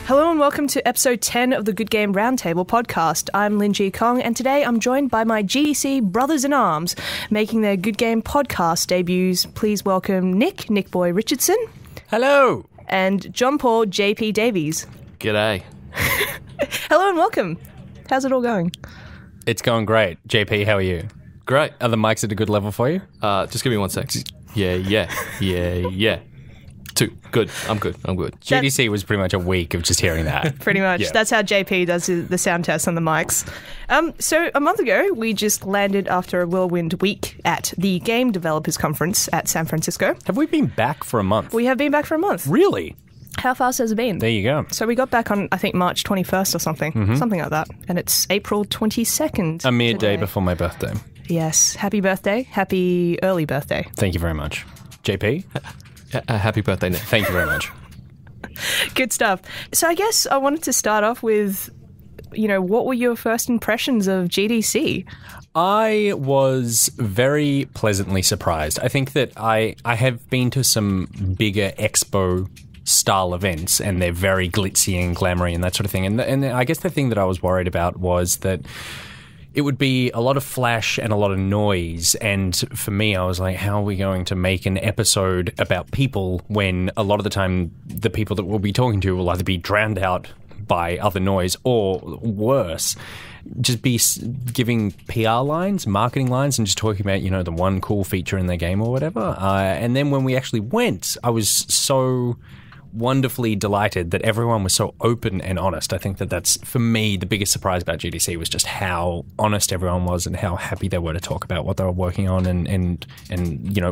Hello and welcome to episode 10 of the Good Game Roundtable podcast. I'm Lin Ji Kong, and today I'm joined by my GDC brothers-in-arms making their Good Game podcast debuts. Please welcome Nichboy Richardson. Hello. And John Paul JP Davies. G'day. Hello and welcome. How's it all going? It's going great. JP, how are you? Great. Are the mics at a good level for you? Just give me 1 sec. Yeah. 2. Good. I'm good. GDC was pretty much a week of just hearing that. Pretty much. Yeah. That's how JP does the sound test on the mics. So a month ago, we just landed after a whirlwind week at the Game Developers Conference at San Francisco. Have we been back for a month? We have been back for a month. Really? How fast has it been? There you go. So we got back on, I think, March 21st or something. Something like that. And it's April 22nd. A mere today. day before my birthday. Yes. Happy birthday. Happy early birthday. Thank you very much. JP? Happy birthday, Nick. Thank you very much. Good stuff. So I guess I wanted to start off with, what were your first impressions of GDC? I was very pleasantly surprised. I think that I have been to some bigger expo style events and they're very glitzy and glamoury and that sort of thing. And I guess the thing that I was worried about was that it would be a lot of flash and a lot of noise. And for me, I was like, how are we going to make an episode about people when a lot of the time the people that we'll be talking to will either be drowned out by other noise or worse, just be giving PR lines, marketing lines, and just talking about, the one cool feature in their game or whatever. And then when we actually went, I was so wonderfully delighted that everyone was so open and honest. I think that's, for me, the biggest surprise about GDC was just how honest everyone was and how happy they were to talk about what they were working on and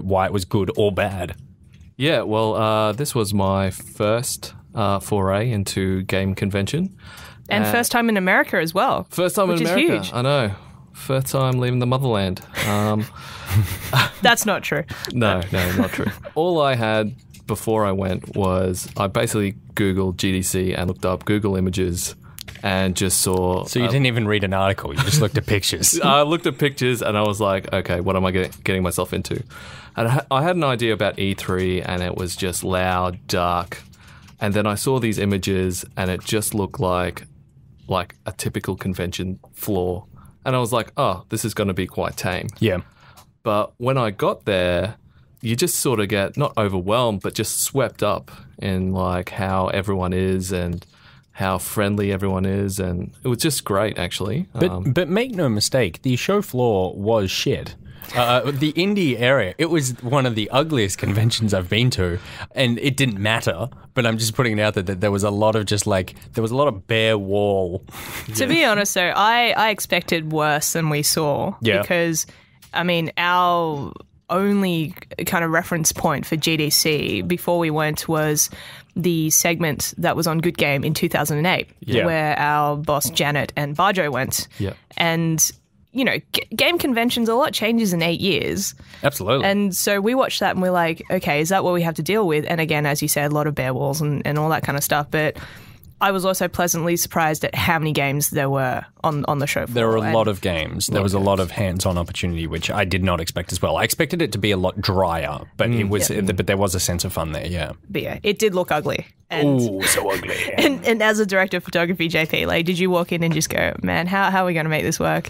why it was good or bad. Yeah, well, this was my first foray into game convention. And first time in America as well. First time in America. Which is huge. I know. First time leaving the motherland. That's not true. No, not true. All I had before I went was I basically Googled GDC and looked up Google Images and just saw... So you didn't even read an article, you just looked at pictures. I looked at pictures and I was like, okay, what am I getting myself into? And I had an idea about E3 and it was just loud, dark. And then I saw these images and it just looked like a typical convention floor. And I was like, oh, this is going to be quite tame. Yeah. But when I got there, you just sort of get not overwhelmed, but just swept up in how everyone is and how friendly everyone is. And it was just great, actually. But make no mistake, the show floor was shit. The indie area, it was one of the ugliest conventions I've been to, and it didn't matter. But I'm just putting it out there that there was a lot of there was a lot of bare wall. To be honest, though, I expected worse than we saw. Yeah. Because, our only kind of reference point for GDC before we went was the segment that was on Good Game in 2008, where our boss Janet and Barjo went. Yeah. And, game conventions, a lot changes in 8 years. Absolutely. And so we watched that and we're like, okay, is that what we have to deal with? And again, as you said, a lot of bare walls and all that kind of stuff. But I was also pleasantly surprised at how many games there were on the show floor. There were a lot of games. There was a lot of hands-on opportunity, which I did not expect as well. I expected it to be a lot drier, but it was. But there was a sense of fun there. Yeah. But yeah, it did look ugly. Oh, so ugly. And as a director of photography, JP, did you walk in and just go, man, how are we going to make this work?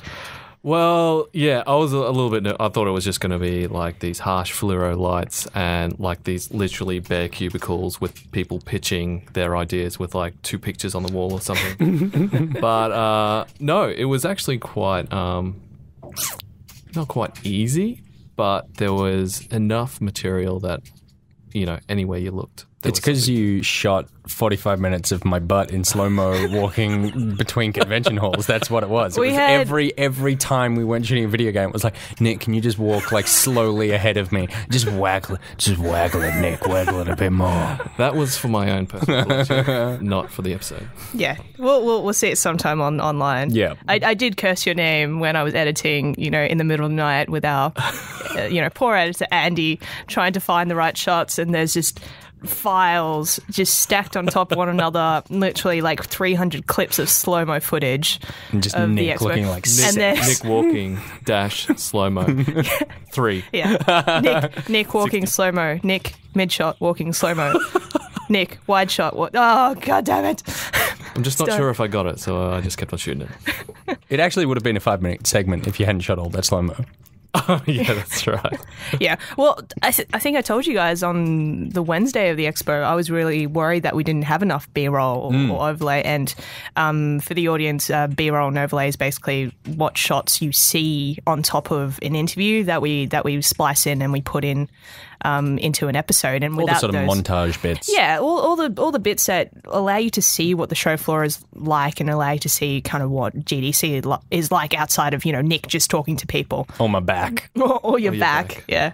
Well, yeah, I was a little bit... I thought it was just going to be these harsh fluoro lights and these literally bare cubicles with people pitching their ideas with 2 pictures on the wall or something. But no, it was actually quite... not quite easy, but there was enough material that, anywhere you looked. It's because you shot 45 minutes of my butt in slow-mo walking between convention halls. That's what it was. Every time we went shooting a video game, it was like, Nick, can you just walk slowly ahead of me? Just waggle it, Nick, waggle it a bit more. That was for my own personal pleasure, not for the episode. Yeah, we'll see it sometime online. Yeah. I did curse your name when I was editing, in the middle of the night with our, poor editor Andy trying to find the right shots, and there's just files just stacked on top of one another, literally 300 clips of slow-mo footage. And just of Nick the looking like Nick walking - slow-mo 3. Yeah. Nick walking slow-mo. Nick mid-shot walking slow-mo. Nick, wide shot. What? Oh, God damn it. I'm just not sure if I got it, so I just kept on shooting it. It actually would have been a 5-minute segment if you hadn't shot all that slow-mo. Oh, yeah, that's right. Yeah. Well, I think I told you guys on the Wednesday of the expo, I was really worried that we didn't have enough B-roll or overlay. And for the audience, B-roll and overlay is basically what shots you see on top of an interview that we splice in and we put in into an episode. And All the sort of montage bits. Yeah, all the bits that allow you to see what the show floor is like and allow you to see kind of what GDC is like outside of, Nick just talking to people. On my back. or your back. Yeah.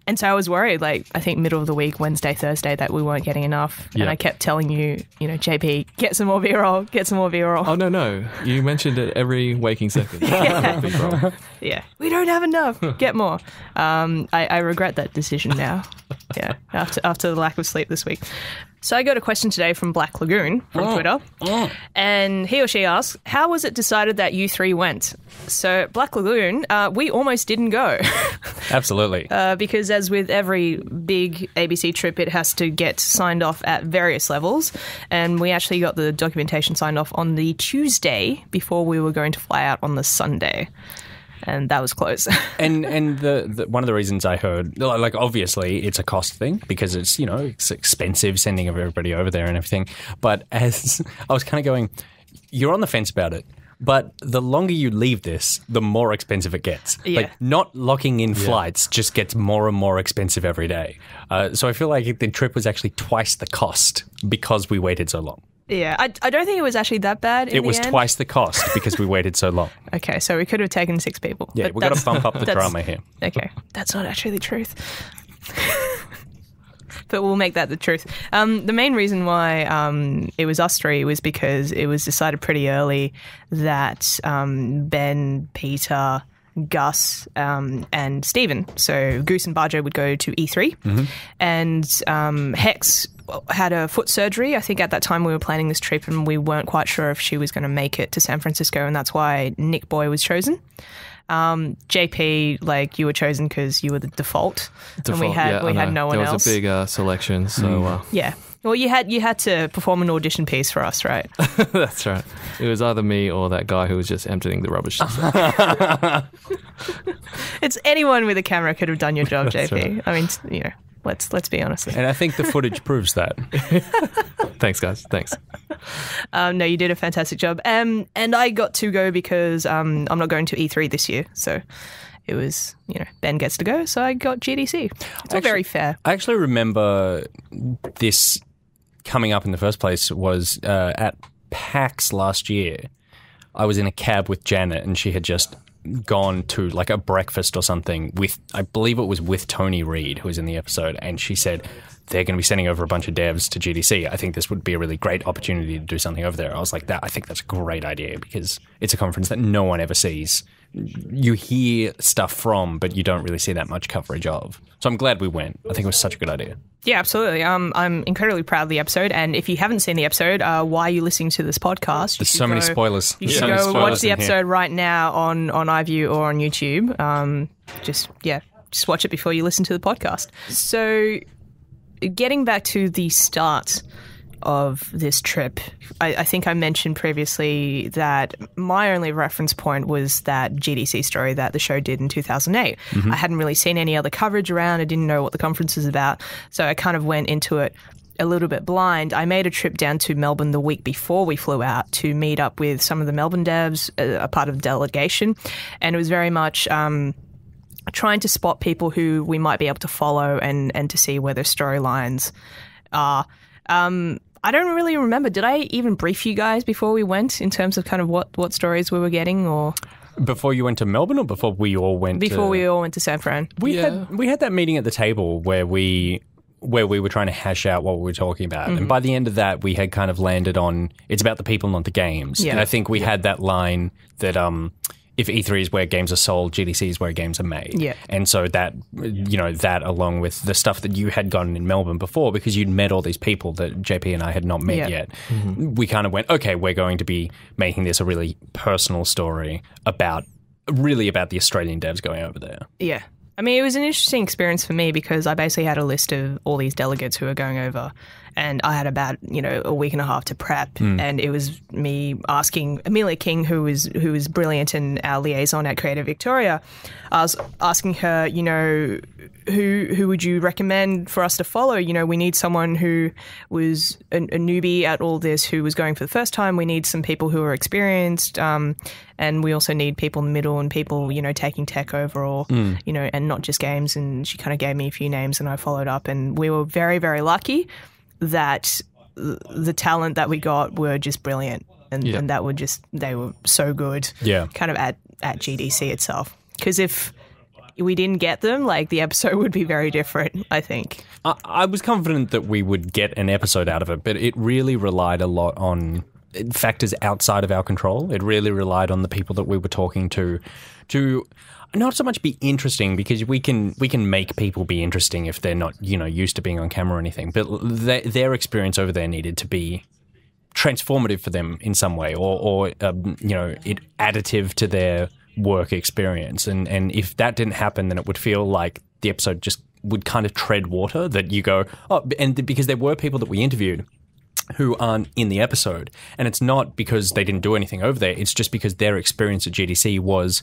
And so I was worried, I think middle of the week, Wednesday, Thursday, that we weren't getting enough. Yeah. And I kept telling you, JP, get some more B-roll, get some more B-roll. Oh, no. You mentioned it every waking second. Yeah. Yeah. We don't have enough. Get more. I regret that decision now. Yeah. After the lack of sleep this week. So I got a question today from Black Lagoon from Twitter. And he or she asks, how was it decided that you three went? So Black Lagoon, we almost didn't go. Absolutely. Because as with every big ABC trip, it has to get signed off at various levels. And we actually got the documentation signed off on the Tuesday before we were going to fly out on the Sunday. And that was close. and the one of the reasons I heard, obviously it's a cost thing because it's, it's expensive sending everybody over there and everything. But as I was kind of going, you're on the fence about it. But the longer you leave this, the more expensive it gets. Yeah. Not locking in flights just gets more and more expensive every day. So I feel like the trip was actually twice the cost because we waited so long. Yeah, I don't think it was actually that bad. It was twice the cost because we waited so long. Okay, so we could have taken 6 people. Yeah, we've got to bump up the drama here. Okay, that's not actually the truth. But we'll make that the truth. The main reason why it was us three was because it was decided pretty early that Ben, Peter, Gus, and Stephen, so Goose and Barjo would go to E3, and Hex had a foot surgery. I think at that time we were planning this trip and we weren't quite sure if she was going to make it to San Francisco, and that's why Nichboy was chosen. JP, you were chosen because you were the default and we had no one else. There was a big selection, so yeah. Well, you had to perform an audition piece for us, right? That's right. It was either me or that guy who was just emptying the rubbish. It's anyone with a camera could have done your job, JP. Right. I mean, let's be honest. And I think the footage proves that. Thanks, guys. Thanks. No, you did a fantastic job. And I got to go because I'm not going to E3 this year, so it was, Ben gets to go, so I got GDC. It's all very fair. I actually remember this coming up in the first place was at PAX last year. I was in a cab with Janet and she had just gone to a breakfast or something with, I believe it was with Tony Reed, who was in the episode, and she said they're going to be sending over a bunch of devs to GDC. I think this would be a really great opportunity to do something over there. I was like, I think that's a great idea because it's a conference that no one ever sees. You hear stuff from, but you don't really see that much coverage of. So I'm glad we went. I think it was such a good idea. Yeah, absolutely. I'm incredibly proud of the episode. And if you haven't seen the episode, why are you listening to this podcast? There's so many spoilers. You should go watch the episode right now on iView or on YouTube. Just watch it before you listen to the podcast. So getting back to the start of this trip, I think I mentioned previously that my only reference point was that GDC story that the show did in 2008. I hadn't really seen any other coverage around. I didn't know what the conference was about. So I kind of went into it a little bit blind. I made a trip down to Melbourne the week before we flew out to meet up with some of the Melbourne devs, a part of the delegation. And it was very much trying to spot people who we might be able to follow and to see where their storylines are. I don't really remember. Did I even brief you guys before we went in terms of kind of what stories we were getting, or before you went to Melbourne, or before we all went? Before we all went to San Fran. We had that meeting at the table where we were trying to hash out what we were talking about, and by the end of that, we had kind of landed on it's about the people, not the games. Yeah. And I think we had that line that if E3 is where games are sold, GDC is where games are made. Yeah. And so that, that along with the stuff that you had gotten in Melbourne before, because you'd met all these people that JP and I had not met yet, we kind of went, okay, we're going to be making this a really personal story about the Australian devs going over there. Yeah. I mean, it was an interesting experience for me because I basically had a list of all these delegates who were going over, and I had about, a week and a half to prep, and it was me asking Amelia King, who was brilliant and our liaison at Creative Victoria. I was asking her, who would you recommend for us to follow? We need someone who was a newbie at all this, who was going for the first time. We need some people who are experienced, and we also need people in the middle and people, taking tech over or, and not just games. And she kind of gave me a few names and I followed up, and we were very, very lucky that the talent that we got were just brilliant. And that were they were so good kind of at GDC itself. Because if we didn't get them, the episode would be very different, I think. I was confident that we would get an episode out of it, but it really relied a lot on factors outside of our control. It really relied on the people that we were talking to not so much be interesting, because we can make people be interesting if they're not, used to being on camera or anything, but their experience over there needed to be transformative for them in some way, or it additive to their work experience. And if that didn't happen, then it would feel like the episode just would kind of tread water, that you go, and because there were people that we interviewed who aren't in the episode, and it's not because they didn't do anything over there, it's just because their experience at GDC was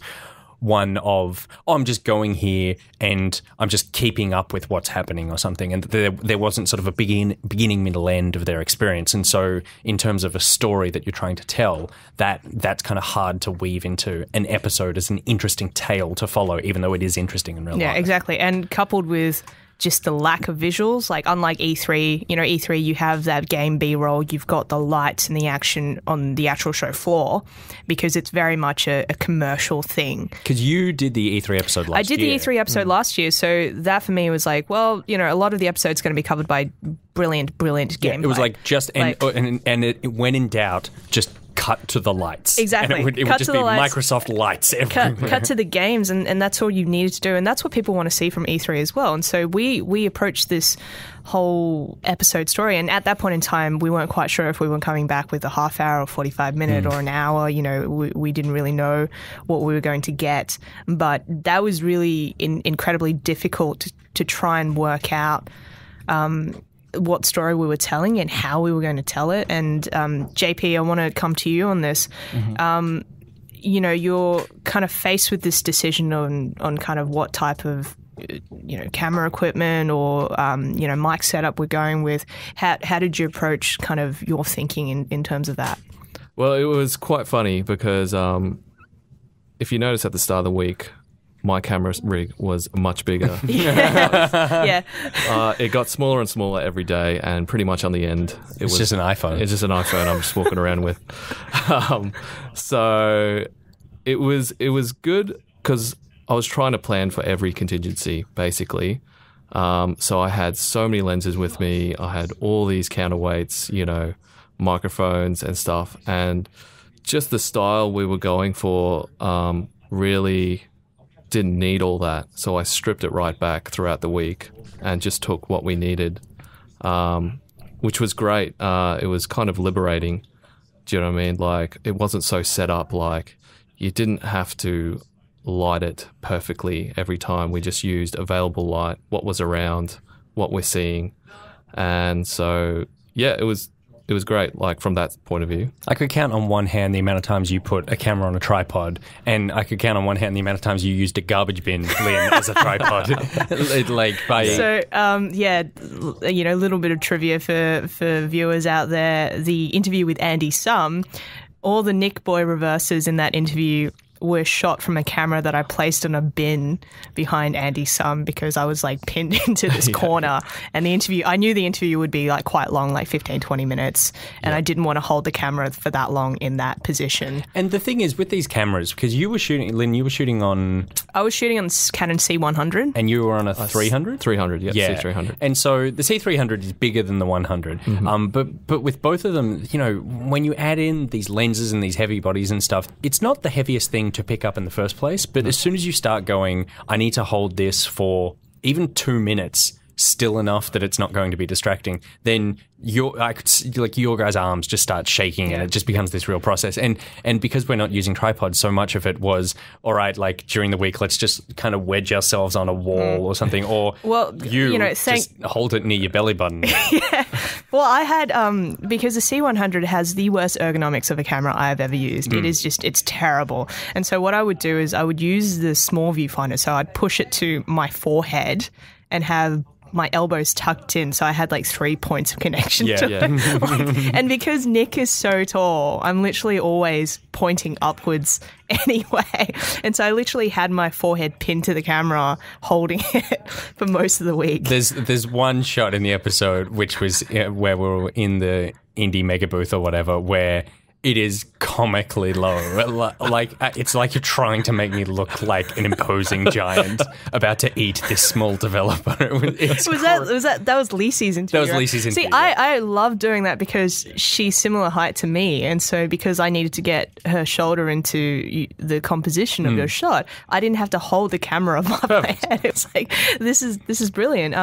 one of, I'm just going here and I'm just keeping up with what's happening or something. And there wasn't sort of a beginning, middle, end of their experience. And so in terms of a story that you're trying to tell, that's kind of hard to weave into an episode as an interesting tale to follow, even though it is interesting in real life. Yeah, exactly. And coupled with just the lack of visuals, unlike E3, E3, you have that game B-roll, you've got the lights and the action on the actual show floor, because it's very much a commercial thing. Because you did the E3 episode last year. I did the E3 episode last year, so that for me was a lot of the episode's going to be covered by brilliant gameplay. It was and when in doubt, just cut to the lights. Exactly. And it would just be Microsoft lights everywhere. Cut to the games, and that's all you needed to do, and that's what people want to see from E3 as well. And so we approached this whole episode story, and at that point in time, we weren't quite sure if we were coming back with a half hour or 45 minute or an hour. We didn't really know what we were going to get, but that was really incredibly difficult to try and work out what story we were telling and how we were going to tell it. And JP, I want to come to you on this. Mm-hmm. You're kind of faced with this decision on kind of what type of camera equipment or mic setup we're going with. How did you approach kind of your thinking in terms of that? Well, it was quite funny because if you notice at the start of the week, my camera rig was much bigger. Yeah. It got smaller and smaller every day, and pretty much on the end, it's just an iPhone. It's just an iPhone I'm just walking around with. So it was good because I was trying to plan for every contingency, basically. So I had so many lenses with me. I had all these counterweights, microphones and stuff, and just the style we were going for really didn't need all that, so I stripped it right back throughout the week and just took what we needed, which was great. It was kind of liberating. Do you know what I mean? It wasn't so set up. You didn't have to light it perfectly every time. We just used available light, what was around, what we're seeing, and so it was great, from that point of view. I could count on one hand the amount of times you put a camera on a tripod, and I could count on one hand the amount of times you used a garbage bin, Liam, as a tripod. A little bit of trivia for viewers out there. The interview with Andy Sum, all the Nichboy reverses in that interview were shot from a camera that I placed on a bin behind Andy Sum because I was pinned into this corner, and I knew the interview would be quite long, 15, 20 minutes, and I didn't want to hold the camera for that long in that position. And the thing is with these cameras, because you were shooting, Lynn, I was shooting on Canon C100. And you were on a 300? 300, yeah. C300. And so the C300 is bigger than the 100. Mm-hmm. But with both of them, when you add in these lenses and these heavy bodies and stuff, it's not the heaviest thing to pick up in the first place, but as soon as you start going, I need to hold this for even 2 minutes still enough that it's not going to be distracting, then I could see, like, your guys' arms just start shaking and it just becomes this real process. And because we're not using tripods, so much of it was, all right, like during the week, let's just kind of wedge ourselves on a wall or something, or just hold it near your belly button. Yeah. Well, I had, because the C100 has the worst ergonomics of a camera I've ever used. It is just, it's terrible. And so what I would do is I would use the small viewfinder. So I'd push it to my forehead and have my elbows tucked in, so I had like 3 points of connection to it. And because Nich is so tall, I'm literally always pointing upwards anyway. And so I literally had my forehead pinned to the camera, holding it for most of the week. There's one shot in the episode, which was where we were in the indie mega booth or whatever, where it is comically low. Like, it's like you're trying to make me look like an imposing giant about to eat this small developer. That was Lisi's interview. That was Lisi's interview. See, I love doing that because she's similar height to me, and so because I needed to get her shoulder into the composition of your shot, I didn't have to hold the camera above my head. It's like, this is brilliant.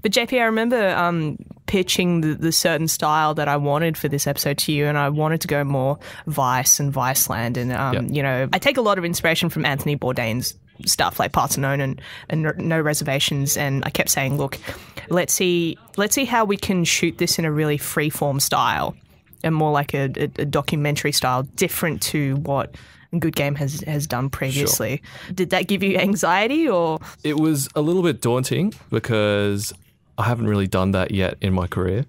But JP, I remember pitching the certain style that I wanted for this episode to you, and I wanted to go more Vice and Viceland, and you know, I take a lot of inspiration from Anthony Bourdain's stuff like Parts Unknown and No Reservations, and I kept saying, look, let's see how we can shoot this in a really free-form style and more like a documentary style, different to what Good Game has done previously. Sure. Did that give you anxiety, or? It was a little bit daunting because I haven't really done that yet in my career,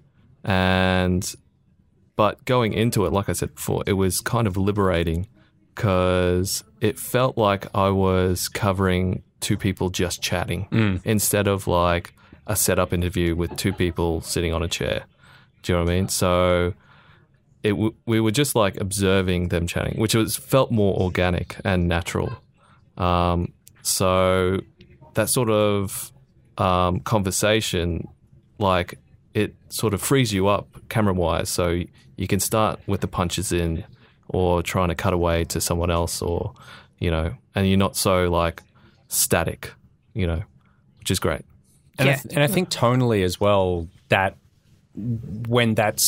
but going into it, like I said before, it was kind of liberating because it felt like I was covering two people just chatting instead of like a setup interview with two people sitting on a chair. Do you know what I mean? So we were just like observing them chatting, which felt more organic and natural. So that sort of conversation, like, it sort of frees you up camera-wise, so you can start with the punches in or trying to cut away to someone else, or, you know, and you're not so, like, static, you know, which is great. And I think tonally as well, that when that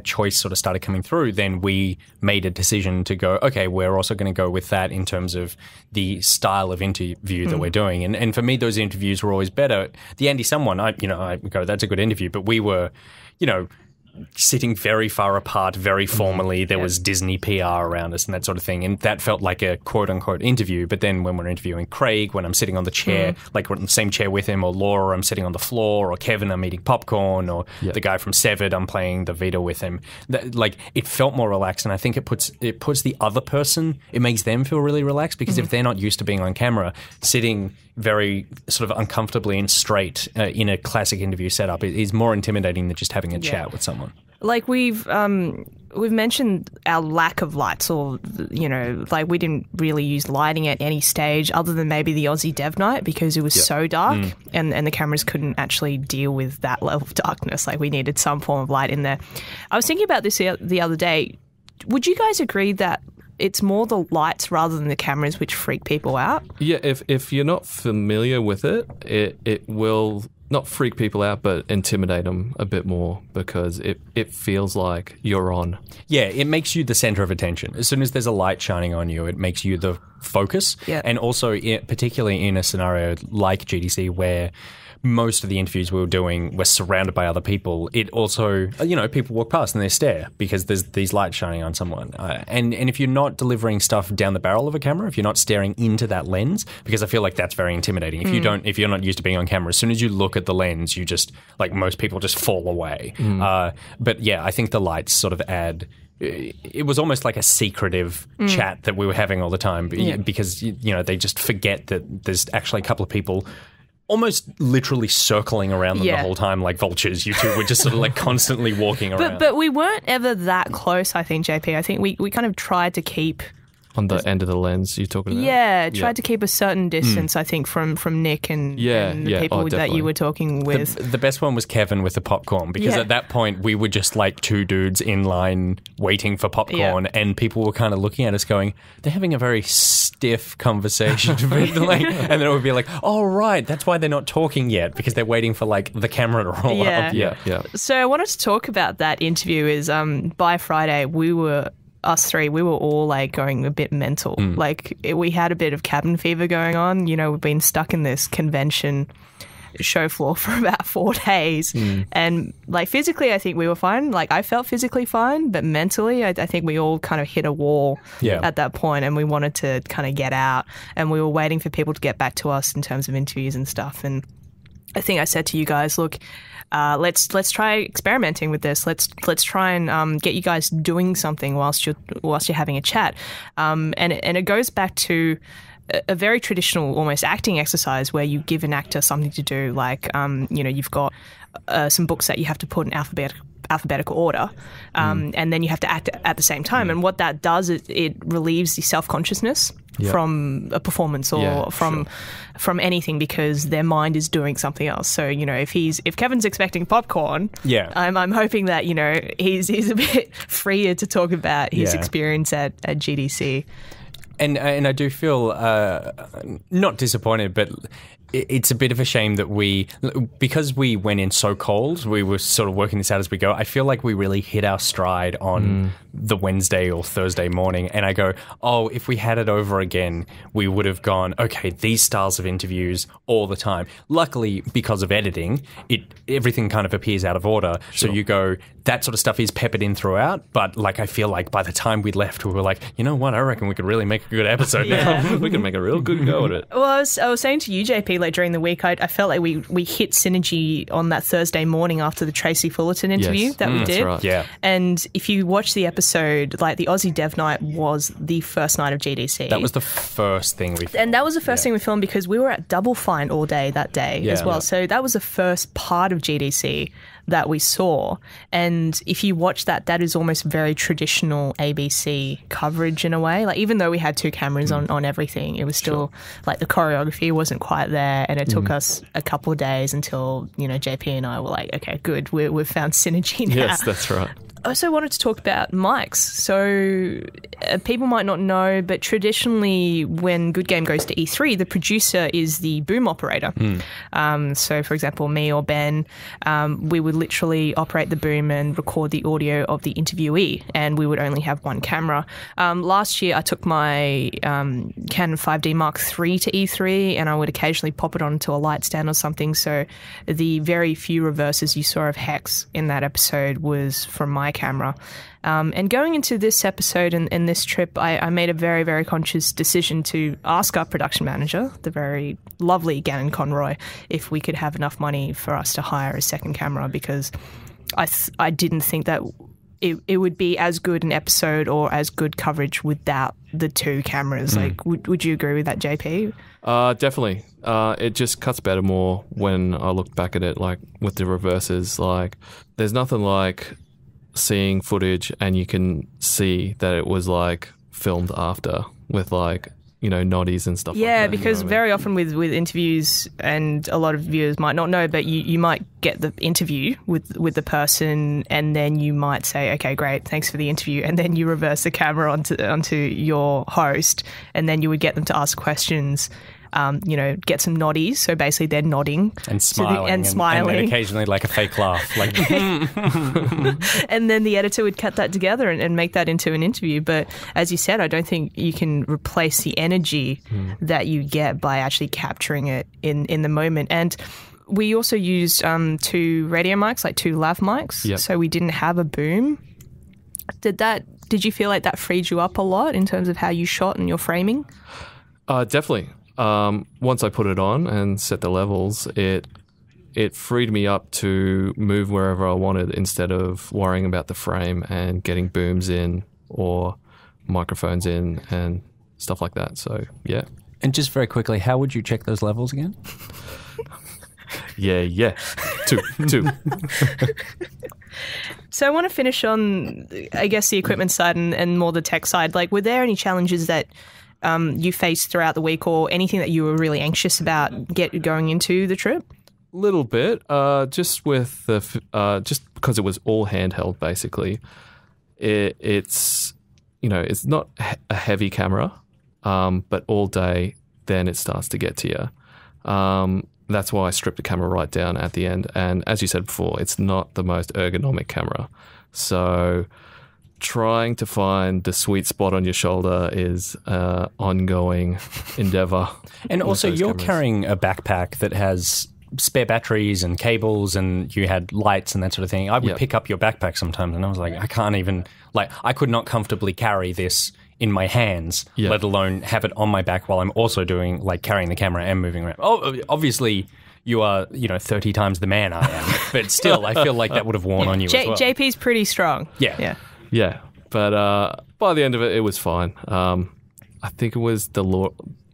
choice sort of started coming through, then we made a decision to go, okay, we're also going to go with that in terms of the style of interview that we're doing. And for me, those interviews were always better. The Andy Someone, I go, that's a good interview, but we were, you know, sitting very far apart, very formally. There was Disney PR around us and that sort of thing. And that felt like a quote-unquote interview. But then when we're interviewing Craig, when I'm sitting on the chair, like we're in the same chair with him, or Laura, I'm sitting on the floor, or Kevin, I'm eating popcorn, or the guy from Severed, I'm playing the Vita with him. Like, it felt more relaxed. And I think it puts the other person, it makes them feel really relaxed, because if they're not used to being on camera, sitting very sort of uncomfortably and straight in a classic interview setup is more intimidating than just having a chat with someone. Like, we've mentioned our lack of lights, or, you know, like, we didn't really use lighting at any stage other than maybe the Aussie Dev Night, because it was so dark and the cameras couldn't actually deal with that level of darkness. Like, we needed some form of light in there. I was thinking about this the other day. Would you guys agree that it's more the lights rather than the cameras which freak people out? Yeah, if you're not familiar with it, it will not freak people out, but intimidate them a bit more, because it feels like you're on. Yeah, it makes you the center of attention. As soon as there's a light shining on you, it makes you the focus. Yeah. And also, particularly in a scenario like GDC, where most of the interviews we were doing were surrounded by other people, it also, you know, people walk past and they stare because there's these lights shining on someone. And if you're not delivering stuff down the barrel of a camera, if you're not staring into that lens, because I feel like that's very intimidating. If you're not used to being on camera, as soon as you look at the lens, you just, like, most people just fall away. But yeah, I think the lights sort of add. It was almost like a secretive chat that we were having all the time, because, you know, they just forget that there's actually a couple of people almost literally circling around them the whole time, like vultures. You two were just sort of like constantly walking around. But we weren't ever that close, I think, JP. I think we kind of tried to keep on the end of the lens you're talking about? Yeah, tried to keep a certain distance, I think, from Nich and the people that you were talking with. The best one was Kevin with the popcorn, because at that point we were just like two dudes in line waiting for popcorn, and people were kind of looking at us going, they're having a very stiff conversation. And then it would be like, oh, right, that's why they're not talking yet, because they're waiting for like the camera to roll up. Yeah. So I wanted to talk about that interview is by Friday us three, we were all like going a bit mental. Like we had a bit of cabin fever going on. You know, we've been stuck in this convention show floor for about 4 days. And like physically, I think we were fine. Like I felt physically fine, but mentally, I think we all kind of hit a wall at that point, and we wanted to kind of get out. And we were waiting for people to get back to us in terms of interviews and stuff. And I think I said to you guys, look, let's try experimenting with this. Let's try and get you guys doing something whilst you're having a chat. And it goes back to a very traditional, almost acting exercise where you give an actor something to do. Like you've got some books that you have to put in alphabetical order, and then you have to act at the same time. And what that does is it relieves the self-consciousness from a performance or from anything, because their mind is doing something else. So if Kevin's expecting popcorn, I'm hoping that he's a bit freer to talk about his experience at GDC. And I do feel not disappointed, but it's a bit of a shame that because we went in so cold, we were sort of working this out as we go. I feel like we really hit our stride on the Wednesday or Thursday morning. And I go, oh, if we had it over again, we would have gone, okay, these styles of interviews all the time. Luckily, because of editing, everything kind of appears out of order. Sure. So you go, that sort of stuff is peppered in throughout. But like, I feel like by the time we left, we were like, you know what? I reckon we could really make a good episode now. We could make a real good go at it. Well, I was saying to you, JP, like during the week, I felt like we hit synergy on that Thursday morning after the Tracy Fullerton interview that we did. Right. Yeah. And if you watch the episode, like the Aussie Dev Night was the first night of GDC. That was the first thing we filmed. And that was the first thing we filmed because we were at Double Fine all day that day as well. Yeah. So that was the first part of GDC that we saw. And if you watch that is almost very traditional ABC coverage in a way. Like even though we had two cameras on everything, it was still like the choreography wasn't quite there, and it took us a couple of days until, JP and I were like, okay, good, we've found synergy now. Yes, that's right. I also wanted to talk about mics. So people might not know, but traditionally when Good Game goes to E3, the producer is the boom operator. So, for example, me or Ben, we would literally operate the boom and record the audio of the interviewee, and we would only have one camera. Last year, I took my Canon 5D Mark III to E3, and I would occasionally pop it onto a light stand or something. So the very few reverses you saw of Hex in that episode was from my camera. And going into this episode and this trip, I made a very, very conscious decision to ask our production manager, the very lovely Gannon Conroy, if we could have enough money for us to hire a second camera, because I didn't think that it would be as good an episode or as good coverage without the two cameras. Like, would you agree with that, JP? Definitely. It just cuts better more when I look back at it, like with the reverses. Like, there's nothing like seeing footage and you can see that it was like filmed after with like, noddies and stuff like that. Yeah, because very often with interviews, and a lot of viewers might not know, but you might get the interview with the person, and then you might say, okay, great, thanks for the interview, and then you reverse the camera onto your host, and then you would get them to ask questions. Get some noddies. So basically they're nodding and smiling and smiling. And then occasionally like a fake laugh. Like, and then the editor would cut that together and make that into an interview. But as you said, I don't think you can replace the energy that you get by actually capturing it in the moment. And we also used two radio mics, like two lav mics. Yep. So we didn't have a boom. Did you feel like that freed you up a lot in terms of how you shot and your framing? Definitely. Once I put it on and set the levels, it freed me up to move wherever I wanted instead of worrying about the frame and getting booms in or microphones in and stuff like that. So, yeah. And just very quickly, how would you check those levels again? Yeah. Two. So I want to finish on, I guess, the equipment side and more the tech side. Like, were there any challenges that you faced throughout the week, or anything that you were really anxious about going into the trip? Little bit, just with just because it was all handheld. Basically, it's it's not a heavy camera, but all day then it starts to get to you. That's why I stripped the camera right down at the end. And as you said before, it's not the most ergonomic camera. So trying to find the sweet spot on your shoulder is an ongoing endeavor. And also, you're carrying a backpack that has spare batteries and cables, and you had lights and that sort of thing. I would pick up your backpack sometimes, and I was like, I can't even, I could not comfortably carry this in my hands, let alone have it on my back while I'm also doing, carrying the camera and moving around. Oh, obviously, you are, 30 times the man I am, but still, I feel like that would have worn on you as well. JP's pretty strong. Yeah, but by the end of it, it was fine. I think it was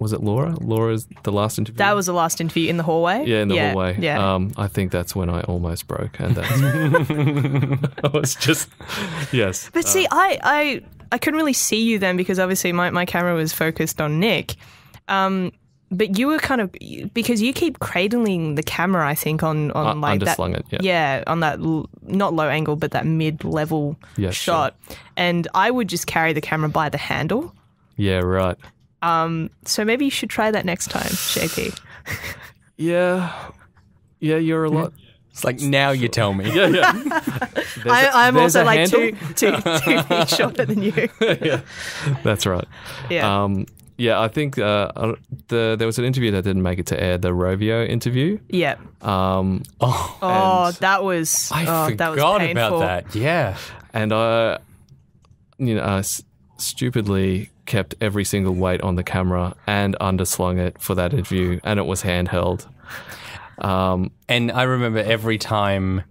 was it Laura? Laura's the last interview? That was the last interview in the hallway? Yeah, in the hallway. Yeah. I think that's when I almost broke. And that's I was just, yes. But see, I couldn't really see you then because obviously my camera was focused on Nick. But you were kind of, because you keep cradling the camera, I think, on underslung that. It, yeah, on that, not low angle, but that mid-level shot. Sure. And I would just carry the camera by the handle. Yeah, right. So maybe you should try that next time, JP. Yeah, you're a lot. It's like, now you tell me. Yeah. I'm also like two feet shorter than you. Yeah, that's right. Yeah. Yeah, I think there was an interview that didn't make it to air, the Rovio interview. Yeah. That was I forgot about that. Yeah. And I stupidly kept every single weight on the camera and underslung it for that interview, and it was handheld. And I remember every time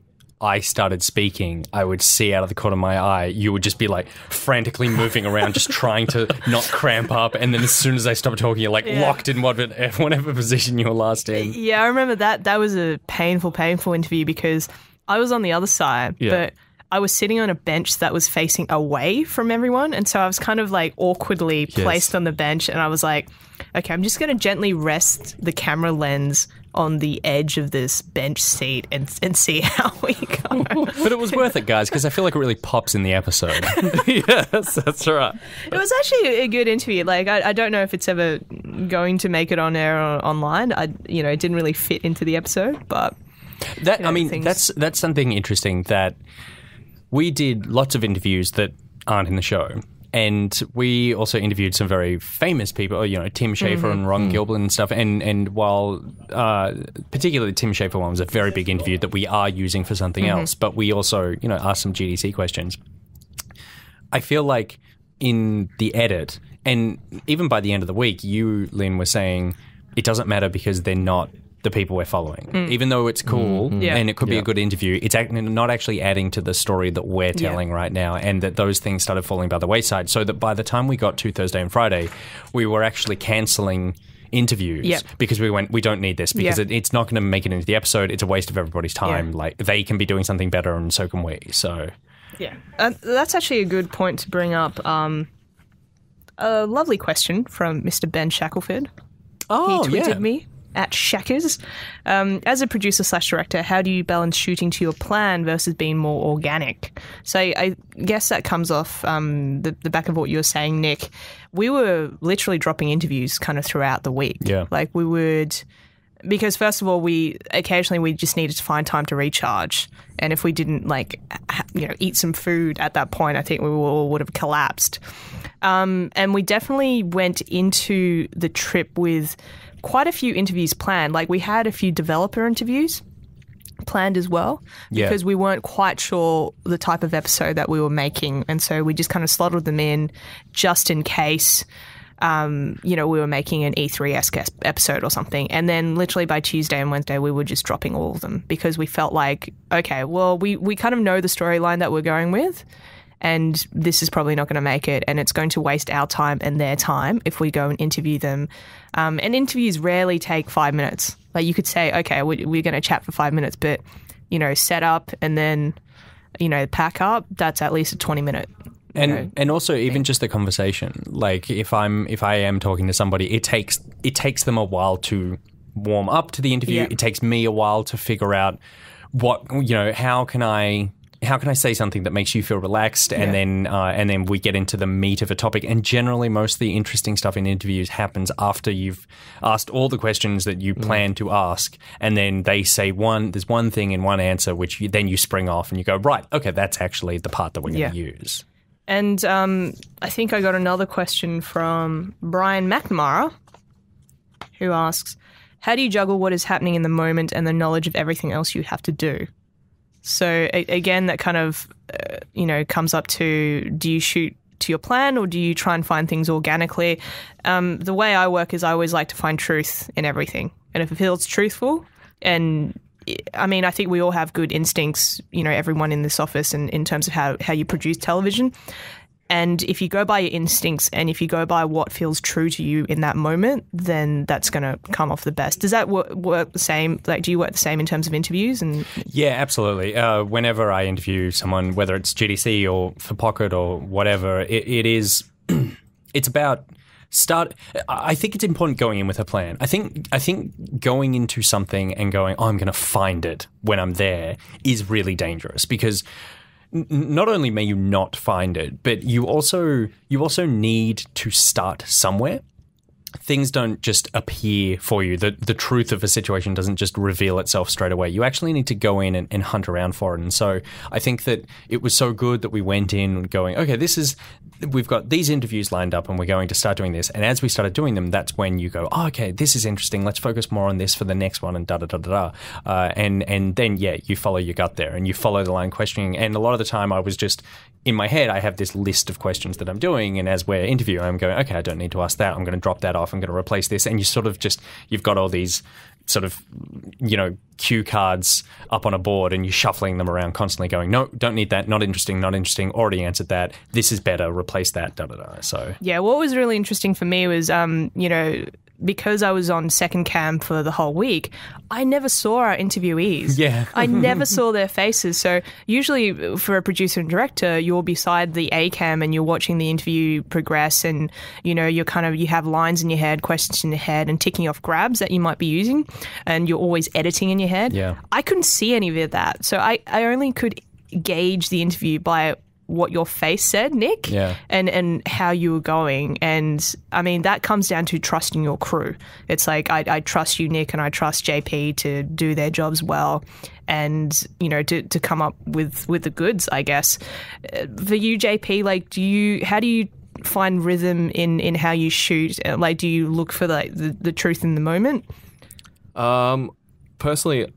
I started speaking, I would see out of the corner of my eye, you would just be frantically moving around, just trying to not cramp up. And then as soon as I stopped talking, you're locked in whatever position you were last in. Yeah, I remember that. That was a painful interview because I was on the other side, but I was sitting on a bench that was facing away from everyone. And so I was kind of awkwardly placed on the bench. And I was like, okay, I'm just going to gently rest the camera lens on the edge of this bench seat and see how we go. But it was worth it, guys, because I feel like it really pops in the episode. Yes, that's right. It was actually a good interview. I don't know if it's ever going to make it on air or online. It didn't really fit into the episode, but that's something interesting that we did lots of interviews that aren't in the show. And we also interviewed some very famous people, Tim Schafer and Ron Gilbert and stuff. And while particularly the Tim Schafer one was a very big interview that we are using for something else, but we also, asked some GDC questions. I feel like in the edit, and even by the end of the week, you, Lynn, were saying it doesn't matter because they're not the people we're following. Even though it's cool and it could be a good interview, it's not actually adding to the story that we're telling right now, and that those things started falling by the wayside, so that by the time we got to Thursday and Friday, we were actually cancelling interviews because we don't need this because it's not going to make it into the episode. It's a waste of everybody's time. They can be doing something better and so can we. So that's actually a good point to bring up. A lovely question from Mr. Ben Shackelford. He tweeted me at Shackers. As a producer/director, how do you balance shooting to your plan versus being more organic? So I guess that comes off the back of what you were saying, Nick. We were literally dropping interviews kind of throughout the week. Yeah. We would, because first of all, we just needed to find time to recharge. And if we didn't eat some food at that point, I think we all would have collapsed. And we definitely went into the trip with quite a few interviews planned. We had a few developer interviews planned as well because we weren't quite sure the type of episode that we were making. And so we just kind of slotted them in just in case, we were making an E3-esque episode or something. And then literally by Tuesday and Wednesday, we were just dropping all of them because we felt like, okay, well, we kind of know the storyline that we're going with. And this is probably not going to make it, and it's going to waste our time and their time if we go and interview them. And interviews rarely take 5 minutes. Like you could say, okay, we're going to chat for 5 minutes, but, set up and then, pack up, that's at least a 20-minute. And also even just the conversation. Like if I am talking to somebody, it takes them a while to warm up to the interview. Yeah. It takes me a while to figure out what, how can I say something that makes you feel relaxed, and then we get into the meat of a topic. And generally, most of the interesting stuff in interviews happens after you've asked all the questions that you plan to ask, and then they say there's one thing in one answer which then you spring off and you go, right, okay, that's actually the part that we're going to use. And I think I got another question from Brian McNamara, who asks, how do you juggle what is happening in the moment and the knowledge of everything else you have to do? So again, that kind of, comes up to, do you shoot to your plan or do you try and find things organically? The way I work is I always like to find truth in everything. And if it feels truthful, and I think we all have good instincts, everyone in this office, and in terms of how you produce television. And if you go by your instincts and if you go by what feels true to you in that moment, then that's going to come off the best. Does that work the same? Like, do you work the same in terms of interviews? And yeah, absolutely. Whenever I interview someone, whether it's GDC or for Pocket or whatever, it is. It's about I think it's important going in with a plan. I think going into something and going, I'm going to find it when I'm there is really dangerous, because not only may you not find it, but you also need to start somewhere. Things don't just appear for you. The truth of a situation doesn't just reveal itself straight away. You actually need to go in and hunt around for it. And so I think that it was so good that we went in going, okay, we've got these interviews lined up and we're going to start doing this. And as we started doing them, that's when you go, oh, okay, this is interesting. Let's focus more on this for the next one, and da-da-da-da-da. And then, you follow your gut there and you follow the line of questioning. And a lot of the time I was just, in my head, I have this list of questions that I'm doing. And as we're interviewing, I'm going, okay, I don't need to ask that. I'm going to drop that off. I'm going to replace this. And you sort of you've got all these sort of, cue cards up on a board and you're shuffling them around constantly going, no, don't need that. Not interesting, already answered that. This is better. Replace that, da-da-da. So yeah, what was really interesting for me was, because I was on second cam for the whole week, I never saw our interviewees. Yeah. I never saw their faces. So usually for a producer and director, you're beside the A cam and you're watching the interview progress, and, you have lines in your head, questions in your head, and ticking off grabs that you might be using, and you're always editing in your head. Yeah. I couldn't see any of that. So I only could gauge the interview by what your face said, Nick, and how you were going. And that comes down to trusting your crew. It's like, I trust you, Nick, and I trust JP to do their jobs well, and, to come up with the goods, I guess. For you, JP, how do you find rhythm in how you shoot? Like, do you look for the truth in the moment? Personally,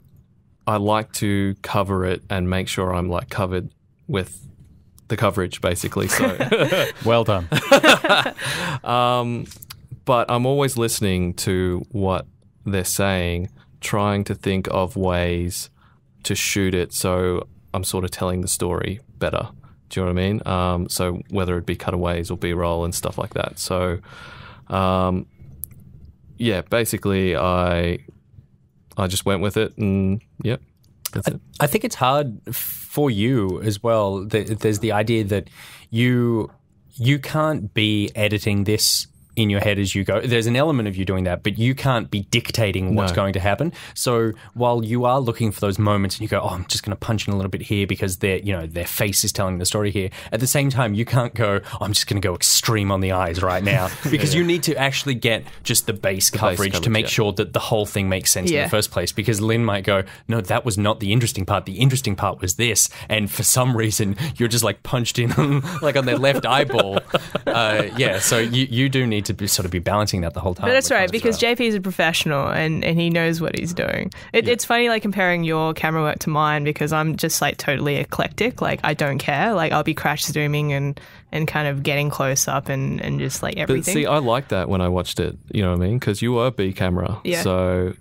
I like to cover it and make sure I'm covered with the coverage, basically. So well done. But I'm always listening to what they're saying, trying to think of ways to shoot it so I'm sort of telling the story better. Do you know what I mean? So whether it be cutaways or B-roll and stuff like that. So basically I just went with it, and that's it. I think it's hard for you as well. There's the idea that you can't be editing this in your head as you go. There's an element of you doing that, but you can't be dictating what's going to happen. So while you are looking for those moments and you go, oh, I'm just going to punch in a little bit here because their face is telling the story here. At the same time, you can't go, oh, I'm just going to go extreme on the eyes right now, because you need to actually get just the base coverage to make sure that the whole thing makes sense in the first place. Because Lynn might go, no, that was not the interesting part. The interesting part was this. And for some reason, you're just punched in on their left eyeball. So you do need to be balancing that the whole time. But that's right, because JP is a professional and he knows what he's doing. It's funny comparing your camera work to mine, because I'm just totally eclectic. I don't care. I'll be crash zooming and kind of getting close up and just everything. But see, I liked that when I watched it, you know what I mean? Because you were B camera. Yeah. So,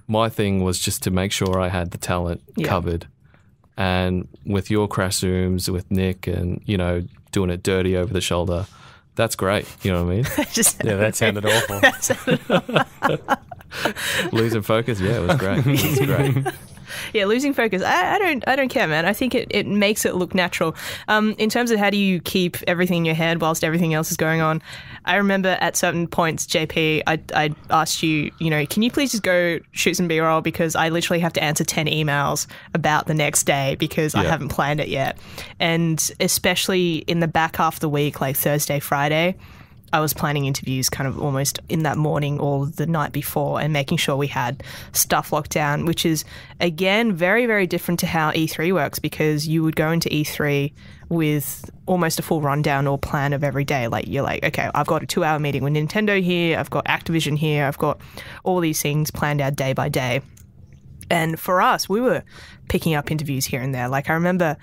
my thing was just to make sure I had the talent covered. And with your crash zooms with Nick and, doing it dirty over the shoulder, that's great. You know what I mean? That sounded awful. Losing focus, yeah, it was great. It was great. Yeah, losing focus. I don't care, man. I think it makes it look natural. In terms of how do you keep everything in your head whilst everything else is going on, I remember at certain points, JP, I asked you, can you please just go shoot some B-roll because I literally have to answer 10 emails about the next day because I haven't planned it yet. And especially in the back half of the week, like Thursday, Friday, I was planning interviews kind of almost in that morning or the night before and making sure we had stuff locked down, which is, again, very, very different to how E3 works because you would go into E3 with almost a full rundown or plan of every day. Like, you're like, okay, I've got a 2-hour meeting with Nintendo here, I've got Activision here, I've got all these things planned out day by day. And for us, we were picking up interviews here and there. Like, I remember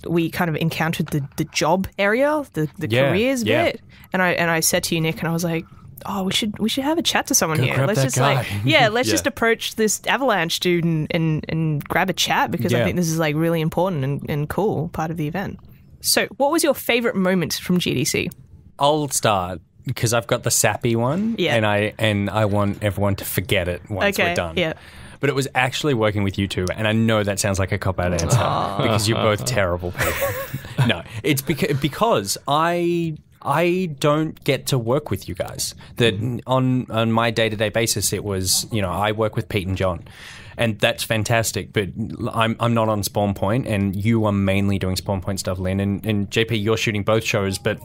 we kind of encountered the job area, the careers bit. And I said to you, Nick, and I was like, oh, we should have a chat to someone here. Let's just let's just approach this Avalanche dude and grab a chat because I think this is like really important and cool part of the event. So what was your favorite moment from GDC? I'll start because I've got the sappy one and I want everyone to forget it once we're done. Yeah. But it was actually working with you two, and I know that sounds like a cop-out answer because you're both terrible people. No, it's because I don't get to work with you guys. That on my day-to-day basis, it was, I work with Pete and John, and that's fantastic. But I'm not on Spawn Point, and you are mainly doing Spawn Point stuff, Lynn. And JP, you're shooting both shows, but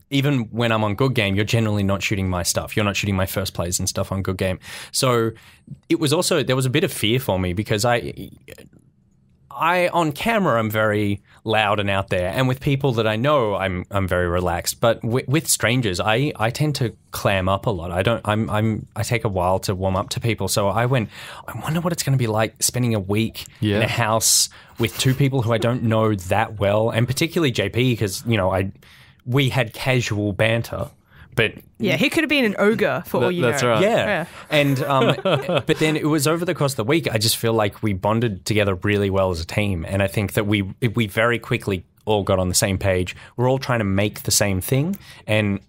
even when I'm on Good Game, you're generally not shooting my stuff. You're not shooting my first plays and stuff on Good Game. So it was also, there was a bit of fear for me because I on camera, I'm very loud and out there. And with people that I know, I'm very relaxed. But with strangers, I tend to clam up a lot. I take a while to warm up to people. So I wonder what it's going to be like spending a week in a house with two people who I don't know that well. And particularly JP, because, we had casual banter, but he could have been an ogre for all you know. That's right. Yeah. And but then it was over the course of the week. I just feel like we bonded together really well as a team, and I think that we very quickly all got on the same page. We're all trying to make the same thing, and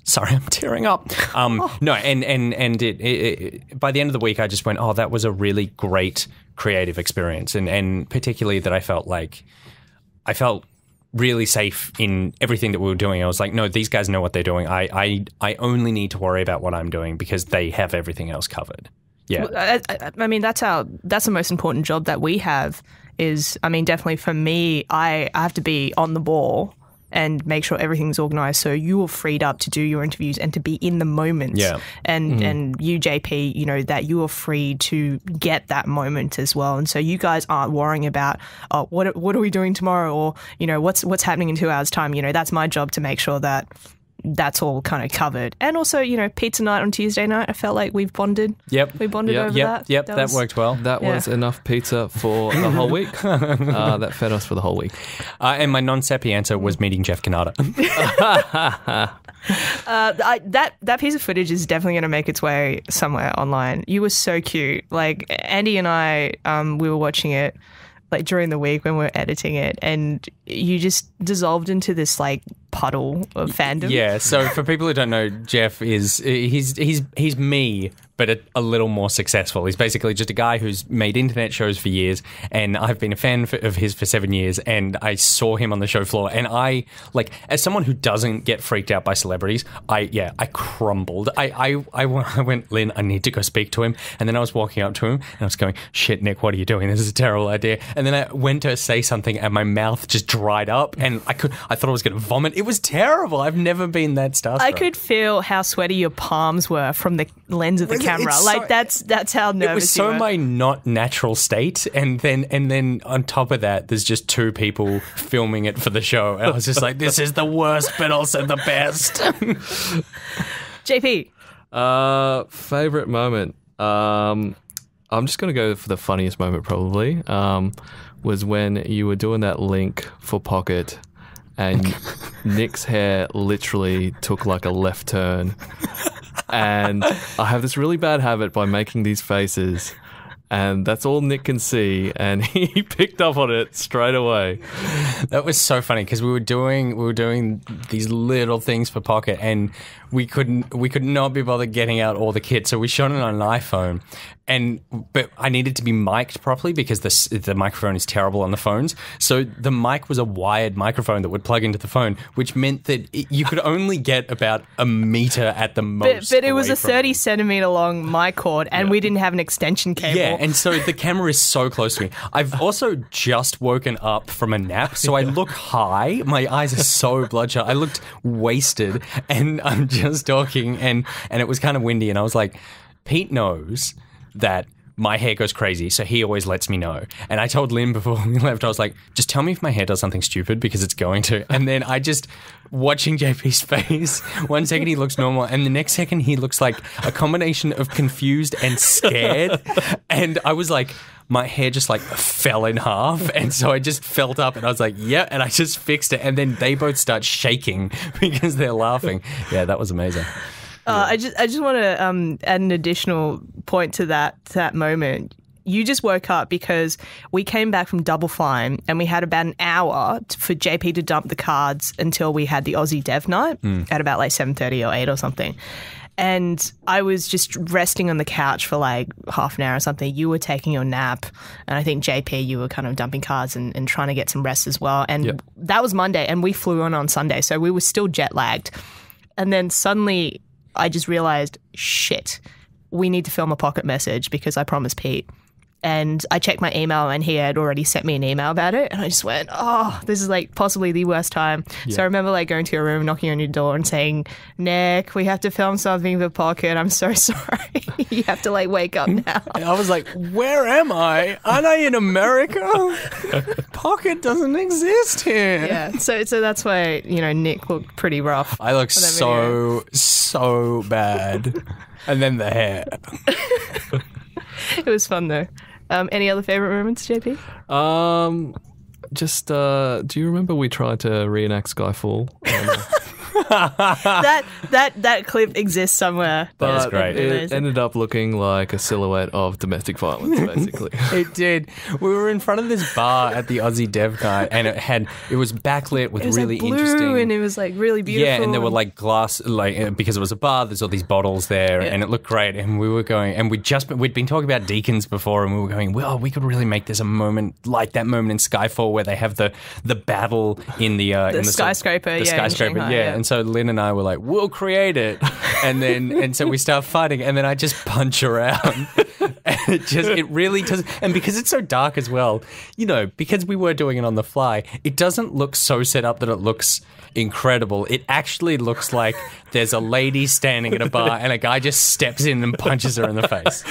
sorry, I'm tearing up. No, and it by the end of the week, I just went, oh, that was a really great creative experience, and particularly that I felt really safe in everything that we were doing. I was like, no, these guys know what they're doing. I only need to worry about what I'm doing because they have everything else covered. Yeah. Well, I mean, that's the most important job that we have is, I mean, definitely for me, I have to be on the ball and make sure everything's organised so you are freed up to do your interviews and to be in the moment. Yeah. And you, JP, that you are free to get that moment as well. And so you guys aren't worrying about, oh, what are we doing tomorrow, or, what's happening in 2 hours' time. That's my job to make sure that that's all kind of covered. And also, pizza night on Tuesday night, I felt like we've bonded. Yep. We bonded over that. Yep, that worked well. That was enough pizza for the whole week. That fed us for the whole week. And my non-sappy answer was meeting Jeff Canada. That piece of footage is definitely going to make its way somewhere online. You were so cute. Like, Andy and I, we were watching it like during the week when we were editing it, and you just dissolved into this like puddle of fandom. Yeah. So for people who don't know, Jeff is he's me, but a little more successful. He's basically just a guy who's made internet shows for years, and I've been a fan of his for 7 years, and I saw him on the show floor, and I, like, as someone who doesn't get freaked out by celebrities, I crumbled. I went, Lynn, I need to go speak to him, and then I was walking up to him, and I was going, shit, Nick, what are you doing? This is a terrible idea. And then I went to say something, and my mouth just dried up, and I thought I was going to vomit. It was terrible. I've never been that starstruck. I could feel how sweaty your palms were from the lens of the camera. Like, that's how nervous it was. So you were. My not natural state, and then on top of that, there's just two people filming it for the show. And I was just like, this is the worst, but also the best. JP, favorite moment. I'm just gonna go for the funniest moment. Probably was when you were doing that link for Pocket, and Nick's hair literally took like a left turn. And I have this really bad habit by making these faces, and that's all Nick can see, and he picked up on it straight away. That was so funny because we were doing these little things for Pocket, and we could not be bothered getting out all the kit, so we shot it on an iPhone. But I needed to be mic'd properly because the microphone is terrible on the phones. So the mic was a wired microphone that would plug into the phone, which meant that you could only get about a meter at the most. But it was a 30 centimeter long mic cord, and we didn't have an extension cable. Yeah, and so the camera is so close to me. I've also just woken up from a nap, so I look high. My eyes are so bloodshot. I looked wasted, and I'm just talking, and it was kind of windy, and I was like, Pete knows that my hair goes crazy, so he always lets me know. And I told Lynn before we left, I was like, just tell me if my hair does something stupid because it's going to. And then I just, watching JP's face, 1 second he looks normal, and the next second he looks like a combination of confused and scared. And I was like, my hair just like fell in half, and so I just felt up and I was like, yeah, and I just fixed it. And then they both start shaking because they're laughing. Yeah, that was amazing. I just want to add an additional point to that moment. You just woke up because we came back from Double Fine and we had about an hour for JP to dump the cards until we had the Aussie Dev Night at about like 7:30 or 8 or something. And I was just resting on the couch for like half an hour or something. You were taking your nap, and I think JP, you were kind of dumping cards and trying to get some rest as well. And that was Monday, and we flew on Sunday, so we were still jet lagged. And then suddenly I just realized, shit, we need to film a Pocket message because I promised Pete. And I checked my email and he had already sent me an email about it. And I just went, oh, this is like possibly the worst time. Yeah. So I remember like going to your room, knocking on your door and saying, Nick, we have to film something for Pocket. I'm so sorry. You have to like wake up now. And I was like, where am I? Aren't I in America? Pocket doesn't exist here. Yeah. So that's why, Nick looked pretty rough. I looked so bad. And then the hair. It was fun though. Any other favourite moments, JP? Do you remember we tried to reenact Skyfall? that clip exists somewhere. But was great. It ended up looking like a silhouette of domestic violence, basically. It did. We were in front of this bar at the Aussie Dev Night, and it was backlit with really blue, interesting, and it was like really beautiful. Yeah, and there were like glass, like because it was a bar. There's all these bottles there, and it looked great. And we were going, and we'd been talking about Deacons before, and we were going, well, we could really make this a moment like that moment in Skyfall where they have the battle in the skyscraper, the skyscraper, Shanghai, yeah. And so Lynn and I were like, we'll create it. And so we start fighting, and then I just punch around. And it really does. And because it's so dark as well, because we were doing it on the fly, it doesn't look so set up that it looks incredible. It actually looks like there's a lady standing at a bar and a guy just steps in and punches her in the face.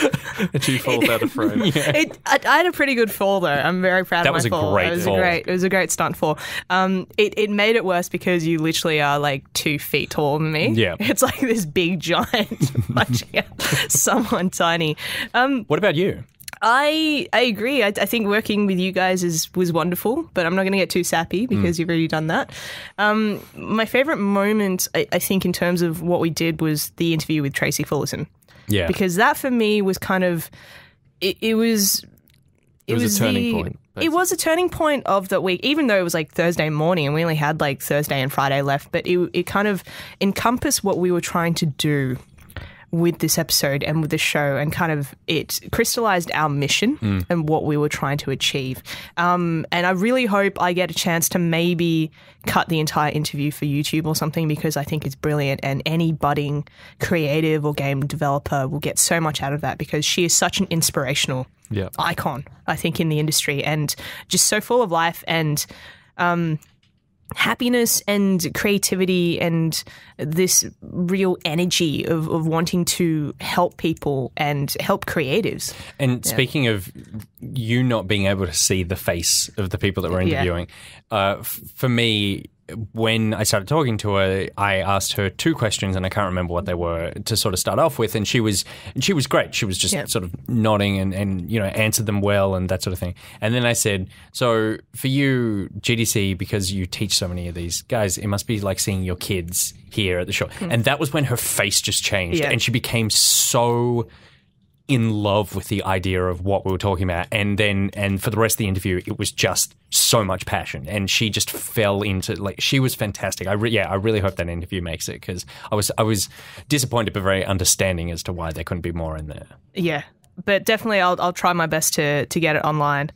And she falls out of frame. Yeah. I had a pretty good fall though. I'm very proud of my fall. That was a great fall. It was a great stunt fall. It made it worse because you literally are like 2 feet taller than me. Yeah. It's like this big giant punching out someone tiny. What about you? I agree. I think working with you guys was wonderful, but I'm not going to get too sappy because you've already done that. My favourite moment, I think, in terms of what we did was the interview with Tracy Fullerton. Yeah. Because that for me was kind of, it was a turning point. Basically. It was a turning point of the week, even though it was like Thursday morning and we only had like Thursday and Friday left, but it kind of encompassed what we were trying to do with this episode and with the show, and kind of it crystallized our mission and what we were trying to achieve. And I really hope I get a chance to maybe cut the entire interview for YouTube or something, because I think it's brilliant, and any budding creative or game developer will get so much out of that, because she is such an inspirational icon, I think, in the industry, and just so full of life and happiness and creativity and this real energy of wanting to help people and help creatives. And speaking of you not being able to see the face of the people that we're interviewing, for me, when I started talking to her, I asked her 2 questions, and I can't remember what they were, to sort of start off with, and she was great. She was just sort of nodding and answered them well and that sort of thing. And then I said, so for you, GDC, because you teach so many of these guys, it must be like seeing your kids here at the show. And that was when her face just changed, and she became so in love with the idea of what we were talking about. And for the rest of the interview, it was just so much passion. And she just fell into, like, she was fantastic. I really hope that interview makes it, because I was disappointed but very understanding as to why there couldn't be more in there. Yeah, but definitely I'll try my best to get it online.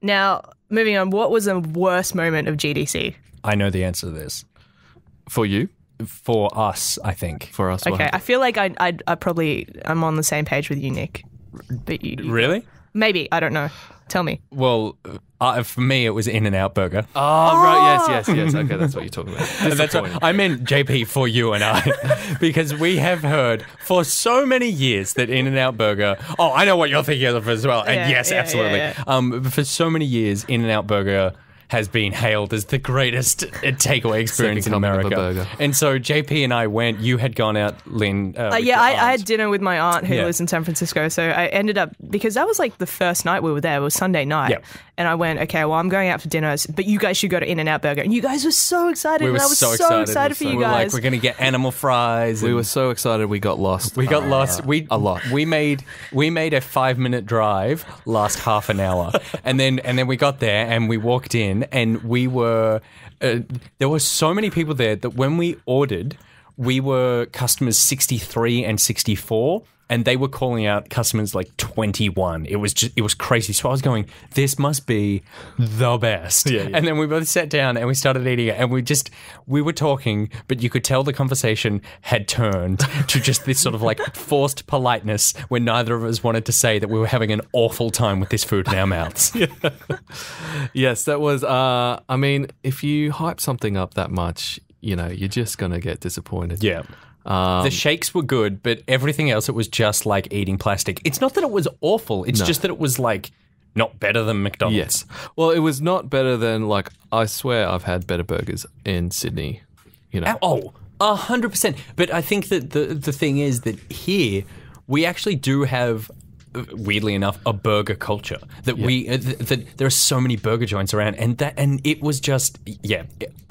Now, moving on, what was the worst moment of GDC? I know the answer to this. For you? For us, I think. For us. Okay, I feel like I probably I'm on the same page with you, Nick. But you Really? Maybe, I don't know. Tell me. Well, for me, it was In-N-Out Burger. Oh, right. Yes. Okay, that's what you're talking about. That's what, I meant JP for you and I, because we have heard for so many years that In-N-Out Burger. Oh, I know what you're thinking of as well. And yes, absolutely. Yeah. For so many years, In-N-Out Burger has been hailed as the greatest takeaway experience in America. And so JP and I went. You had gone out, Lynn. I had dinner with my aunt who lives in San Francisco. So I ended up, because that was like the first night we were there. It was Sunday night. Yep. And I went, okay, well, I'm going out for dinner, but you guys should go to In-N-Out Burger. And you guys were so excited. We were and I was so excited for you guys. We were like, we're going to get animal fries. We were so excited we got lost. We got lost. A lot. We made a 5-minute drive last half an hour. and then we got there and we walked in and we were there were so many people there that when we ordered, we were customers 63 and 64. And they were calling out customers like 21. It was crazy. So I was going, this must be the best. Yeah. And then we both sat down and we started eating it. And we were talking, but you could tell the conversation had turned to just this sort of like forced politeness where neither of us wanted to say that we were having an awful time with this food in our mouths. Yes, that was, I mean, if you hype something up that much, you're just going to get disappointed. Yeah. The shakes were good, but everything else, it was just like eating plastic. It's not that it was awful. It's just that it was like not better than McDonald's. Yes. Well, it was not better than, like, I swear I've had better burgers in Sydney, Oh, 100%. But I think that the thing is that here we actually do have, weirdly enough, a burger culture that that there are so many burger joints around, and it was just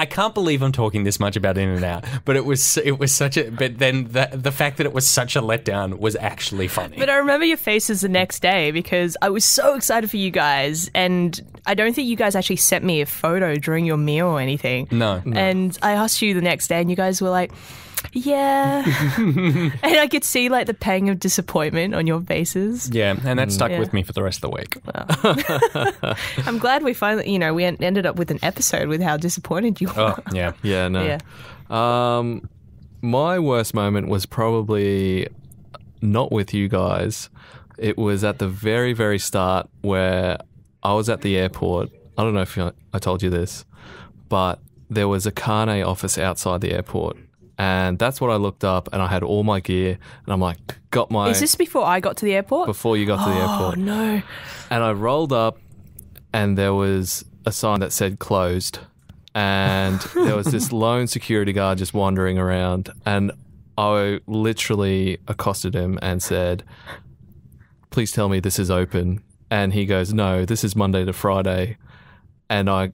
I can't believe I'm talking this much about In-N-Out, but it was such a, but then the fact that it was such a letdown was actually funny. But I remember your faces the next day because I was so excited for you guys, and I don't think you guys actually sent me a photo during your meal or anything. No. And I asked you the next day and you guys were like, yeah. And I could see like the pang of disappointment on your faces. Yeah, and that stuck with me for the rest of the week. Well. I'm glad we finally, we ended up with an episode with how disappointed you were. Oh, yeah. Yeah, no. Yeah. My worst moment was probably not with you guys. It was at the very, very start where I was at the airport. I don't know if I told you this, but there was a Carne office outside the airport. And that's what I looked up, and I had all my gear, and I'm like, got my... Is this before I got to the airport? Before you got to the airport. Oh, no. And I rolled up, and there was a sign that said closed, and there was this lone security guard just wandering around, and I literally accosted him and said, please tell me this is open. And he goes, no, this is Monday to Friday. And I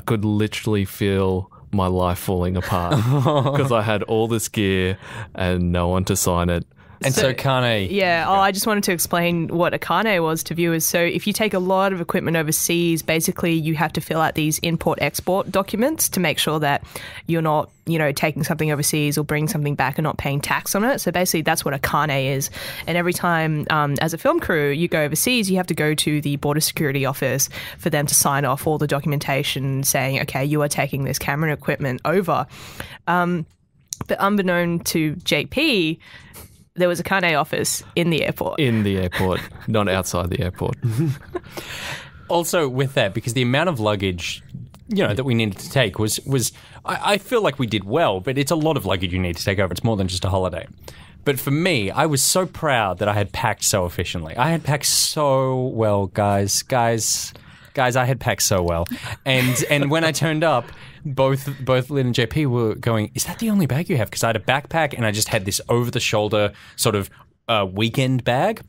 could literally feel my life falling apart because I had all this gear and no one to sign it. And so Carne... Yeah, I just wanted to explain what a Carne was to viewers. So if you take a lot of equipment overseas, basically you have to fill out these import-export documents to make sure that you're not, taking something overseas or bringing something back and not paying tax on it. So basically that's what a Carne is. And every time as a film crew you go overseas, you have to go to the Border Security Office for them to sign off all the documentation saying, okay, you are taking this camera and equipment over. But unbeknown to JP... there was a Carne office in the airport. In the airport, not outside the airport. Also, with that, because the amount of luggage, that we needed to take was I feel like we did well, but it's a lot of luggage you need to take over. It's more than just a holiday. But for me, I was so proud that I had packed so efficiently. I had packed so well, guys, I had packed so well. And when I turned up, both Lynn and JP were going, is that the only bag you have? Because I had a backpack and I just had this over-the-shoulder sort of weekend bag.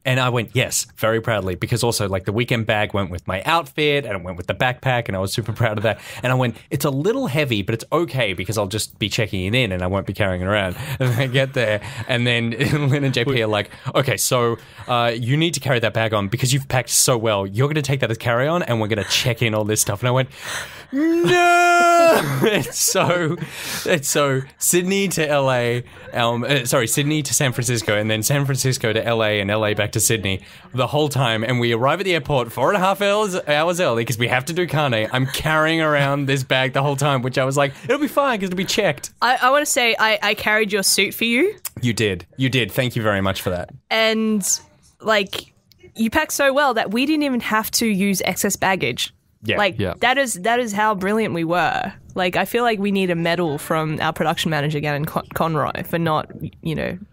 And I went, yes, very proudly, because also like the weekend bag went with my outfit and it went with the backpack, and I was super proud of that. And I went, it's a little heavy, but it's okay because I'll just be checking it in and I won't be carrying it around. And then I get there, and then Lynn and JP are like, okay, so you need to carry that bag on because you've packed so well. You're going to take that as carry-on and we're going to check in all this stuff. And I went, no! It's so Sydney to LA, Sydney to San Francisco, and then San Francisco to LA, and LA back to Sydney the whole time. And we arrive at the airport 4.5 hours early because we have to do carne. I'm carrying around this bag the whole time, which I was like, it'll be fine because it'll be checked. I want to say I carried your suit for you. You did. Thank you very much for that. And like, you packed so well that we didn't even have to use excess baggage. Yeah. That is how brilliant we were. Like, I feel like we need a medal from our production manager, Gannon Conroy, for not,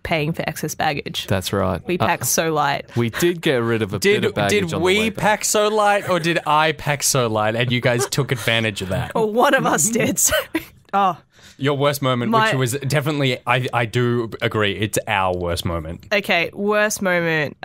paying for excess baggage. That's right. We packed so light. We did get rid of a bit of baggage Did on the way we back. pack so light, or did I pack so light and you guys took advantage of that? Well, one of us did. So, Your worst moment, which was definitely, I do agree, it's our worst moment. Okay, worst moment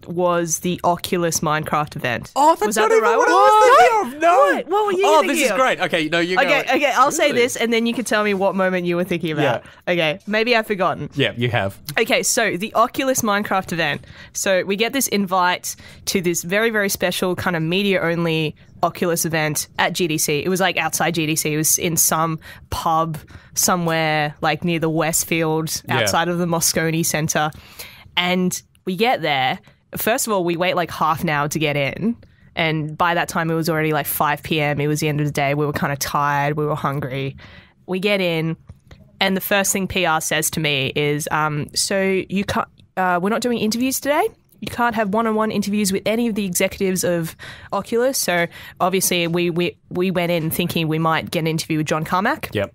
was the Oculus Minecraft event. Oh, that's was not that the even right what one? I was thinking of. No. What were you Oh, thinking this is of? great. Okay, no, you go. Okay, I'll say this, and then you can tell me what moment you were thinking about. Yeah. Okay, maybe I've forgotten. Yeah, you have. Okay, so the Oculus Minecraft event. So we get this invite to this very, very special kind of media-only Oculus event at GDC. It was like outside GDC. It was in some pub somewhere like near the Westfield outside of the Moscone Centre. And we get there. First of all, we wait like half an hour to get in. And by that time, it was already like 5 p.m. It was the end of the day. We were kind of tired. We were hungry. We get in. And the first thing PR says to me is, so you can't, we're not doing interviews today. You can't have one-on-one interviews with any of the executives of Oculus. So obviously we went in thinking we might get an interview with John Carmack. Yep.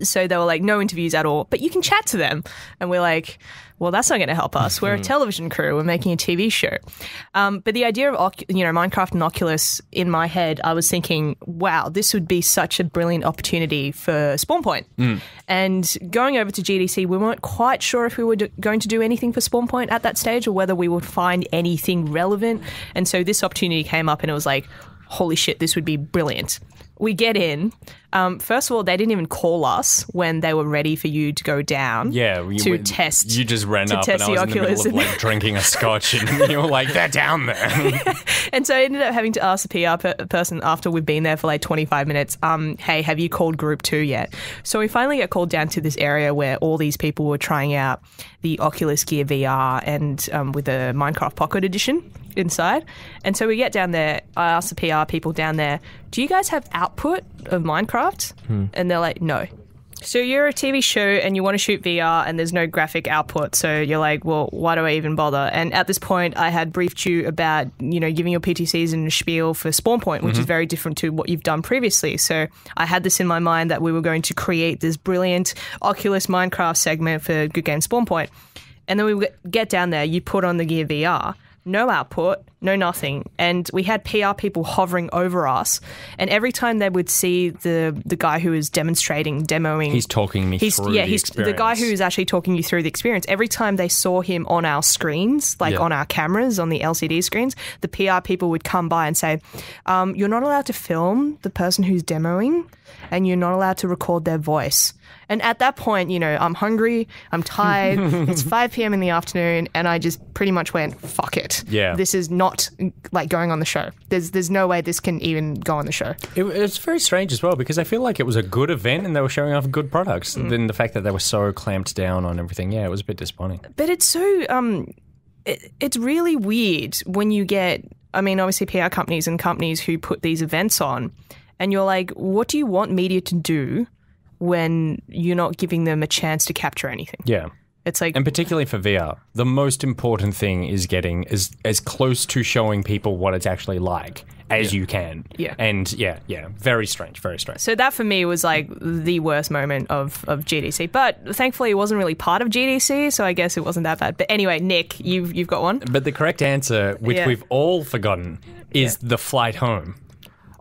So they were like, no interviews at all, but you can chat to them. And we're like, well, that's not going to help us. We're a television crew. We're making a TV show. But the idea of Minecraft and Oculus, in my head, I was thinking, wow, this would be such a brilliant opportunity for Spawn Point. And going over to GDC, we weren't quite sure if we were going to do anything for Spawn Point at that stage or whether we would find anything relevant. And so this opportunity came up and it was like, holy shit, this would be brilliant. We get in. First of all, they didn't even call us when they were ready for you to go down. Yeah, to test. You just ran up, and I was in the middle of like drinking a scotch, and you were like, "They're down there." And so I ended up having to ask the PR person after we've been there for like 25 minutes. Hey, have you called Group 2 yet? So we finally get called down to this area where all these people were trying out the Oculus Gear VR and with the Minecraft Pocket Edition inside. And so we get down there. I asked the PR people down there, do you guys have output of Minecraft? And they're like, no. So you're a TV show and you want to shoot VR and there's no graphic output. So you're like, well, why do I even bother? And at this point, I had briefed you about, giving your PTCs and a spiel for Spawn Point, which is very different to what you've done previously. So I had this in my mind that we were going to create this brilliant Oculus Minecraft segment for Good Game Spawn Point. And then we get down there, you put on the Gear VR. No output, no nothing. And we had PR people hovering over us. And every time they would see the guy who is demoing. He's talking me through the experience. The guy who is actually talking you through the experience. Every time they saw him on our screens, on our cameras, on the LCD screens, the PR people would come by and say, you're not allowed to film the person who's demoing and you're not allowed to record their voice. And at that point, I'm hungry, I'm tired, it's 5 p.m. in the afternoon, and I just pretty much went, fuck it. Yeah. This is not like going on the show. There's no way this can even go on the show. It's very strange as well because I feel like it was a good event and they were showing off good products. Then the fact that they were so clamped down on everything, it was a bit disappointing. But it's so, it's really weird when you get, obviously PR companies and companies who put these events on, and you're like, what do you want media to do when you're not giving them a chance to capture anything? Yeah. It's like, and particularly for VR, the most important thing is getting as close to showing people what it's actually like as you can. Yeah. And very strange, very strange. So that for me was like the worst moment of GDC. But thankfully it wasn't really part of GDC, so I guess it wasn't that bad. But anyway, Nick, you've got one? But the correct answer, which we've all forgotten, is the flight home.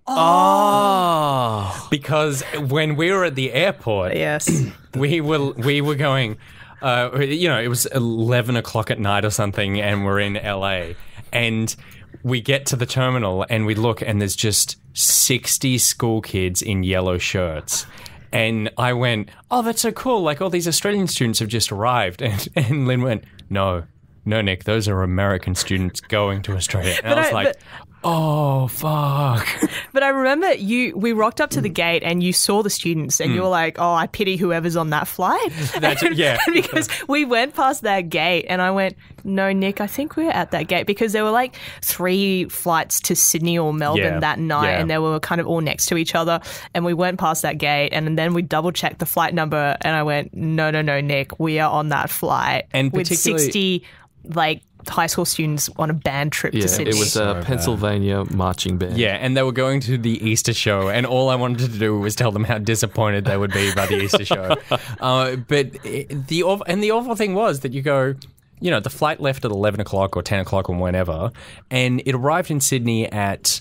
Oh. Because when we were at the airport, Yes. we were going, it was 11 o'clock at night or something, and we're in LA. And we get to the terminal and we look, and there's just 60 school kids in yellow shirts. And I went, oh, that's so cool. Like, all these Australian students have just arrived. And Lynn went, no, Nick, those are American students going to Australia. And I was like, oh, fuck. But I remember we rocked up to the gate and you saw the students and you were like, oh, I pity whoever's on that flight. Yeah. Because we went past that gate and I went, no, Nick, I think we're at that gate, because there were like 3 flights to Sydney or Melbourne that night and they were kind of all next to each other. And we went past that gate and then we double checked the flight number and I went, no, Nick, we are on that flight. And with 60 like high school students on a band trip to Sydney. It was a Pennsylvania marching band. Yeah, and they were going to the Easter show, and all I wanted to do was tell them how disappointed they would be by the Easter show. The awful thing was that you go, the flight left at 11 o'clock or 10 o'clock or whenever, and it arrived in Sydney at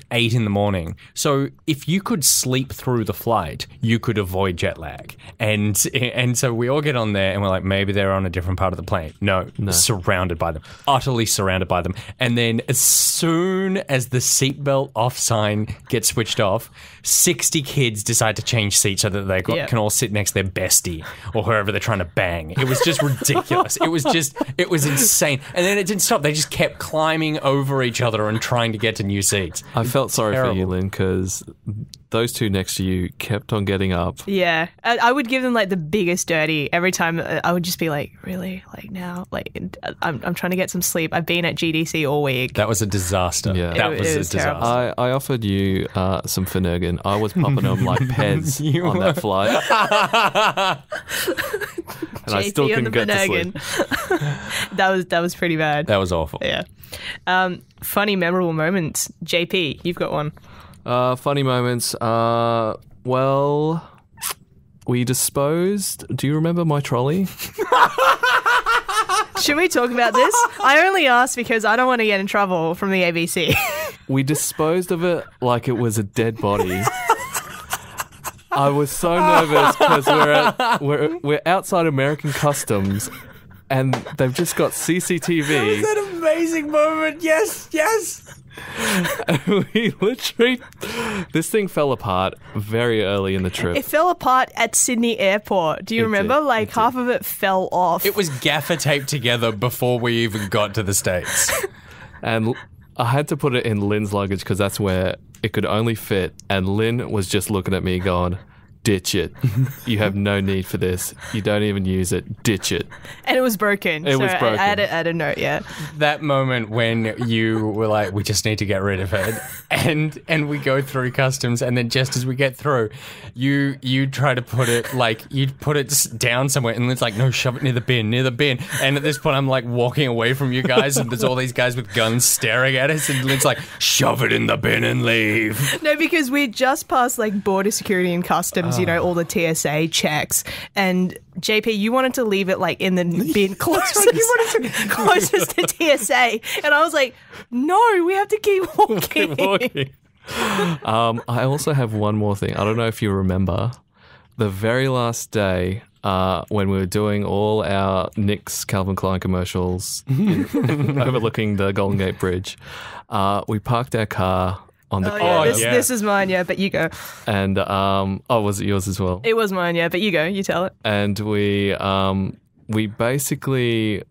8 in the morning. So if you could sleep through the flight, you could avoid jet lag. And so we all get on there and we're like, maybe they're on a different part of the plane. No, surrounded by them, utterly surrounded by them. And then as soon as the seatbelt off sign gets switched off, 60 kids decide to change seats so that they can all sit next to their bestie or whoever they're trying to bang. It was just ridiculous. It was insane. And then it didn't stop. They just kept climbing over each other and trying to get to new seats. I felt sorry for you, Lynn, because those two next to you kept on getting up. Yeah. I would give them like the biggest dirty every time. I would just be like, really? Like now? Like I'm trying to get some sleep. I've been at GDC all week. That was a disaster. Yeah. That was a disaster. I offered you some Finnegan. I was popping them like Peds on that flight. And I still couldn't get to sleep. That was pretty bad. That was awful. Yeah. Funny, memorable moments. JP, you've got one. Funny moments. Well, we disposed. Do you remember my trolley? Should we talk about this? I only asked because I don't want to get in trouble from the ABC. We disposed of it like it was a dead body. I was so nervous because we're outside American Customs, and they've just got CCTV. That was an amazing moment. Yes. And we literally, this thing fell apart very early in the trip. It fell apart at Sydney Airport. Do you remember? Like half of it fell off. It was gaffer taped together before we even got to the States. And I had to put it in Lynn's luggage because that's where it could only fit. And Lynn was just looking at me going, ditch it. You have no need for this. You don't even use it. Ditch it. And it was broken. It was broken. I had a note, yeah. That moment when you were like, we just need to get rid of it. And we go through customs, and then just as we get through, you try to put it, like, you put it down somewhere, and it's like, no, shove it near the bin. And at this point, I'm like walking away from you guys, and there's all these guys with guns staring at us, and Lynn's like, shove it in the bin and leave. No, because we just passed like border security and customs, all the TSA checks, and JP, you wanted to leave it like in the bin closest to TSA, and I was like, no, we have to keep walking. I also have one more thing. I don't know if you remember the very last day when we were doing all our Nick's Calvin Klein commercials overlooking the Golden Gate Bridge. We parked our car on the This is mine, yeah, but you go. And was it yours as well? It was mine, yeah, but you go, you tell it. And we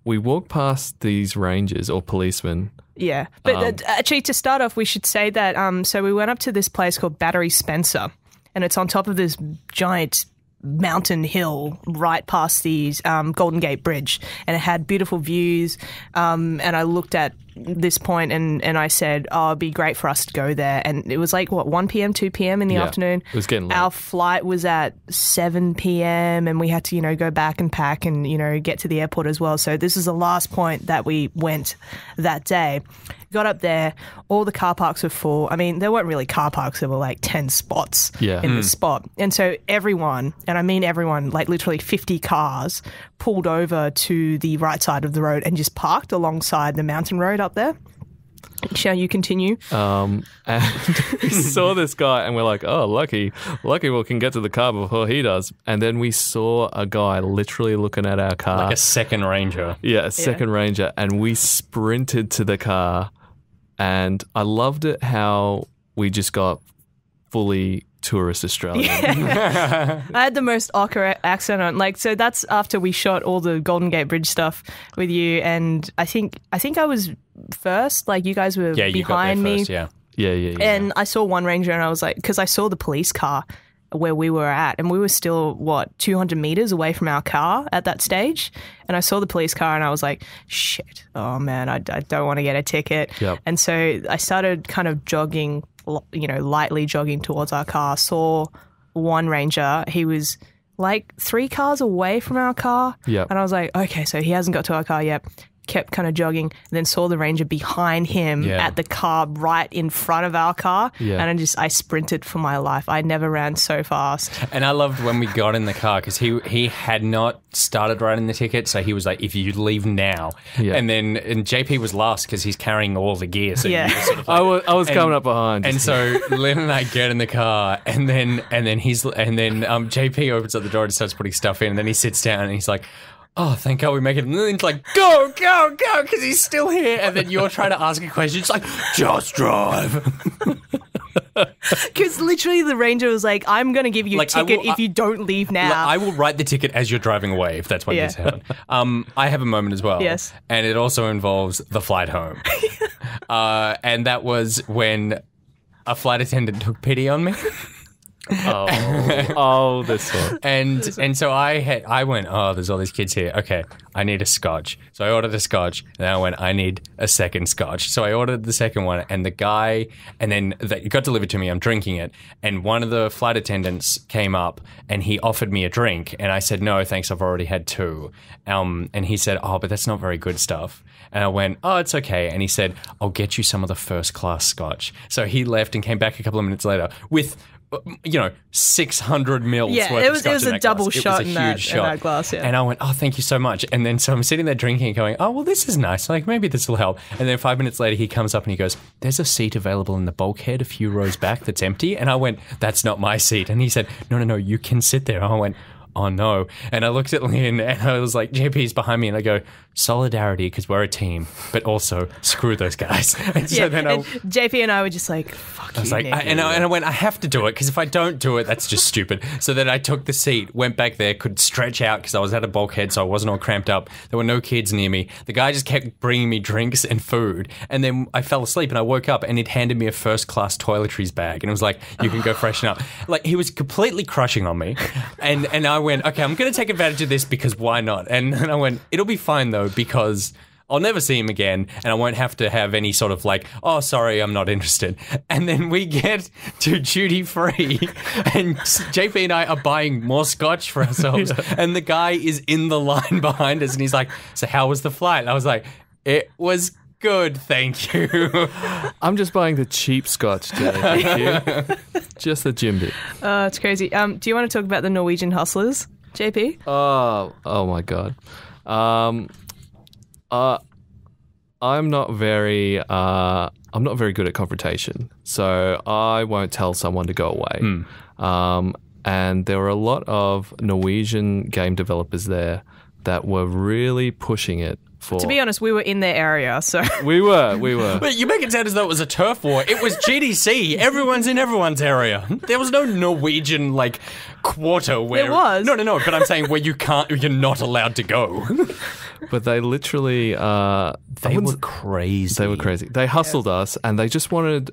walked past these rangers or policemen. Yeah, but actually, to start off, we should say that so we went up to this place called Battery Spencer, and it's on top of this giant mountain hill right past the Golden Gate Bridge, and it had beautiful views, and I looked at this point and I said, oh, it'd be great for us to go there, and it was like 1 p.m. 2 p.m. in the afternoon. It was getting late. Our flight was at 7 p.m. and we had to go back and pack and get to the airport as well. So this is the last point that we went that day. Got up there, all the car parks were full. I mean, there weren't really car parks, there were like 10 spots in this spot. And so everyone, and I mean everyone, like literally 50 cars pulled over to the right side of the road and just parked alongside the mountain road up there. Shall you continue? And we saw this guy and we're like, oh, lucky we can get to the car before he does. And then we saw a guy literally looking at our car. Like a second Ranger. Yeah, a second Ranger. And we sprinted to the car. And I loved it how we just got fully tourist Australian. I had the most awkward accent on. Like, so that's after we shot all the Golden Gate Bridge stuff with you. And I think I was first. Like, you guys were you behind got there me. first, yeah. Yeah. And I saw one Ranger and I was like, because I saw the police car where we were at, and we were still 200 meters away from our car at that stage, and I saw the police car and I was like, shit, oh man, I don't want to get a ticket. Yep. And so I started kind of jogging, lightly jogging towards our car, saw one Ranger. He was like 3 cars away from our car. Yep. And I was like, okay, so he hasn't got to our car yet. Kept kind of jogging, and then saw the Ranger behind him at the car right in front of our car. Yeah. And I sprinted for my life. I never ran so fast. And I loved when we got in the car because he had not started writing the ticket, so he was like, if you leave now. Yeah. And JP was last because he's carrying all the gear. So yeah. Sort of like, I was coming up behind. And so Lynn and I get in the car, and then JP opens up the door and starts putting stuff in, and then he sits down and he's like, oh, thank God we make it. And then it's like, go, because he's still here. And then you're trying to ask a question. It's like, just drive. Because literally the Ranger was like, I'm going to give you a ticket if you don't leave now. I will write the ticket as you're driving away, if that's what needs to happen. I have a moment as well. Yes. And it also involves the flight home. And that was when a flight attendant took pity on me. This one. And so I went, oh, there's all these kids here. Okay, I need a scotch. So I ordered a scotch, and I went, I need a second scotch. So I ordered the second one, and the guy, and then it got delivered to me. I'm drinking it, and one of the flight attendants came up, and he offered me a drink, and I said, no, thanks, I've already had 2. And he said, oh, but that's not very good stuff. And I went, oh, it's okay. And he said, I'll get you some of the first class scotch. So he left and came back a couple of minutes later with 600 mils worth of scotch. It was a double shot in that glass, yeah. And I went, oh, thank you so much. And then so I'm sitting there drinking and going, oh, well, this is nice. Like, maybe this will help. And then 5 minutes later, he comes up and he goes, there's a seat available in the bulkhead a few rows back that's empty. And I went, that's not my seat. And he said, no, you can sit there. And I went, oh no. And I looked at Lynn and I was like, JP's behind me, and I go, solidarity, because we're a team, but also screw those guys. And so then JP and I were just like, fuck you. I was like, I went, I have to do it, because if I don't do it, that's just stupid. So then I took the seat, went back there, could stretch out because I was at a bulkhead, so I wasn't all cramped up. There were no kids near me. The guy just kept bringing me drinks and food. And then I fell asleep and I woke up and he'd handed me a first class toiletries bag. And it was like, you can go freshen up. Like, he was completely crushing on me. And I went, okay, I'm going to take advantage of this because why not? And I went, it'll be fine though, because I'll never see him again and I won't have to have any sort of like, oh, sorry, I'm not interested. And then we get to duty free and JP and I are buying more scotch for ourselves. And the guy is in the line behind us and he's like, so how was the flight? And I was like, it was good, thank you. I'm just buying the cheap scotch today, thank you. Just the gym bit. It's crazy. Do you want to talk about the Norwegian hustlers, JP? Oh my God. I'm not very good at confrontation, so I won't tell someone to go away. And there were a lot of Norwegian game developers there that were really pushing it. To be honest, we were in their area, so... We were. But you make it sound as though it was a turf war. It was GDC. Everyone's in everyone's area. There was no Norwegian, like, quarter where... There was. No, but I'm saying where you're not allowed to go. But they literally... They were crazy. They hustled us, and they just wanted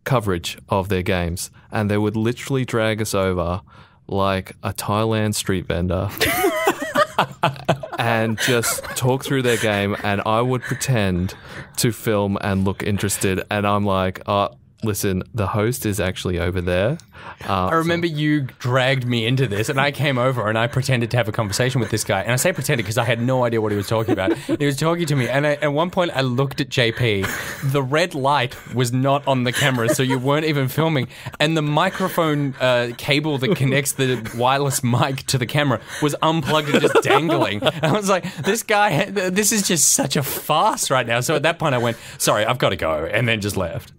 coverage of their games. And they would literally drag us over like a Thailand street vendor... and just talk through their game, and I would pretend to film and look interested, and I'm like, listen, the host is actually over there. I remember you dragged me into this, and I came over and I pretended to have a conversation with this guy. And I say pretended because I had no idea what he was talking about. He was talking to me, and at one point I looked at JP. The red light was not on the camera, so you weren't even filming. And the microphone cable that connects the wireless mic to the camera was unplugged and just dangling. And I was like, this is just such a farce right now. So at that point I went, sorry, I've got to go, and then just left.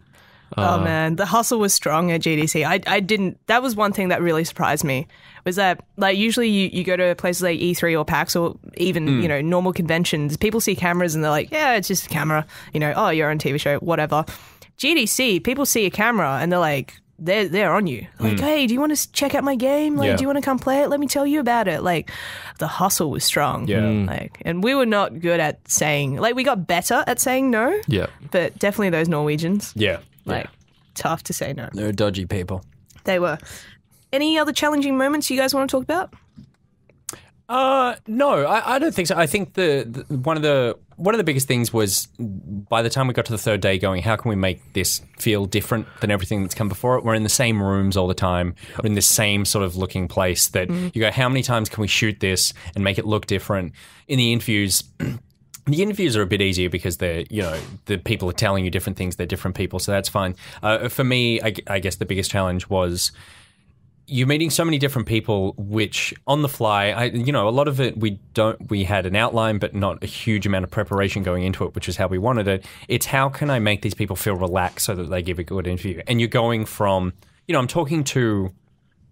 Oh man, the hustle was strong at GDC. I didn't. That was one thing that really surprised me. Was that like usually you go to places like E3 or PAX or even normal conventions. People see cameras and they're like, yeah, it's just a camera. Oh, you're on a TV show, whatever. GDC, people see a camera and they're like, they're on you. Like, hey, do you want to check out my game? Like, do you want to come play it? Let me tell you about it. Like, the hustle was strong. Yeah. Like, and we were not good at saying. Like, we got better at saying no. Yeah. But definitely those Norwegians. Yeah. Like, tough to say no. They're dodgy people. They were. Any other challenging moments you guys want to talk about? No, I don't think so. I think the one of the biggest things was by the time we got to the third day going, how can we make this feel different than everything that's come before it? We're in the same rooms all the time. We're in the same sort of looking place that you go, how many times can we shoot this and make it look different? In the interviews, the interviews are a bit easier because they're, the people are telling you different things. They're different people, so that's fine. For me, I guess the biggest challenge was you're meeting so many different people, which on the fly, a lot of it we had an outline, but not a huge amount of preparation going into it, which is how we wanted it. It's how can I make these people feel relaxed so that they give a good interview? And you're going from, I'm talking to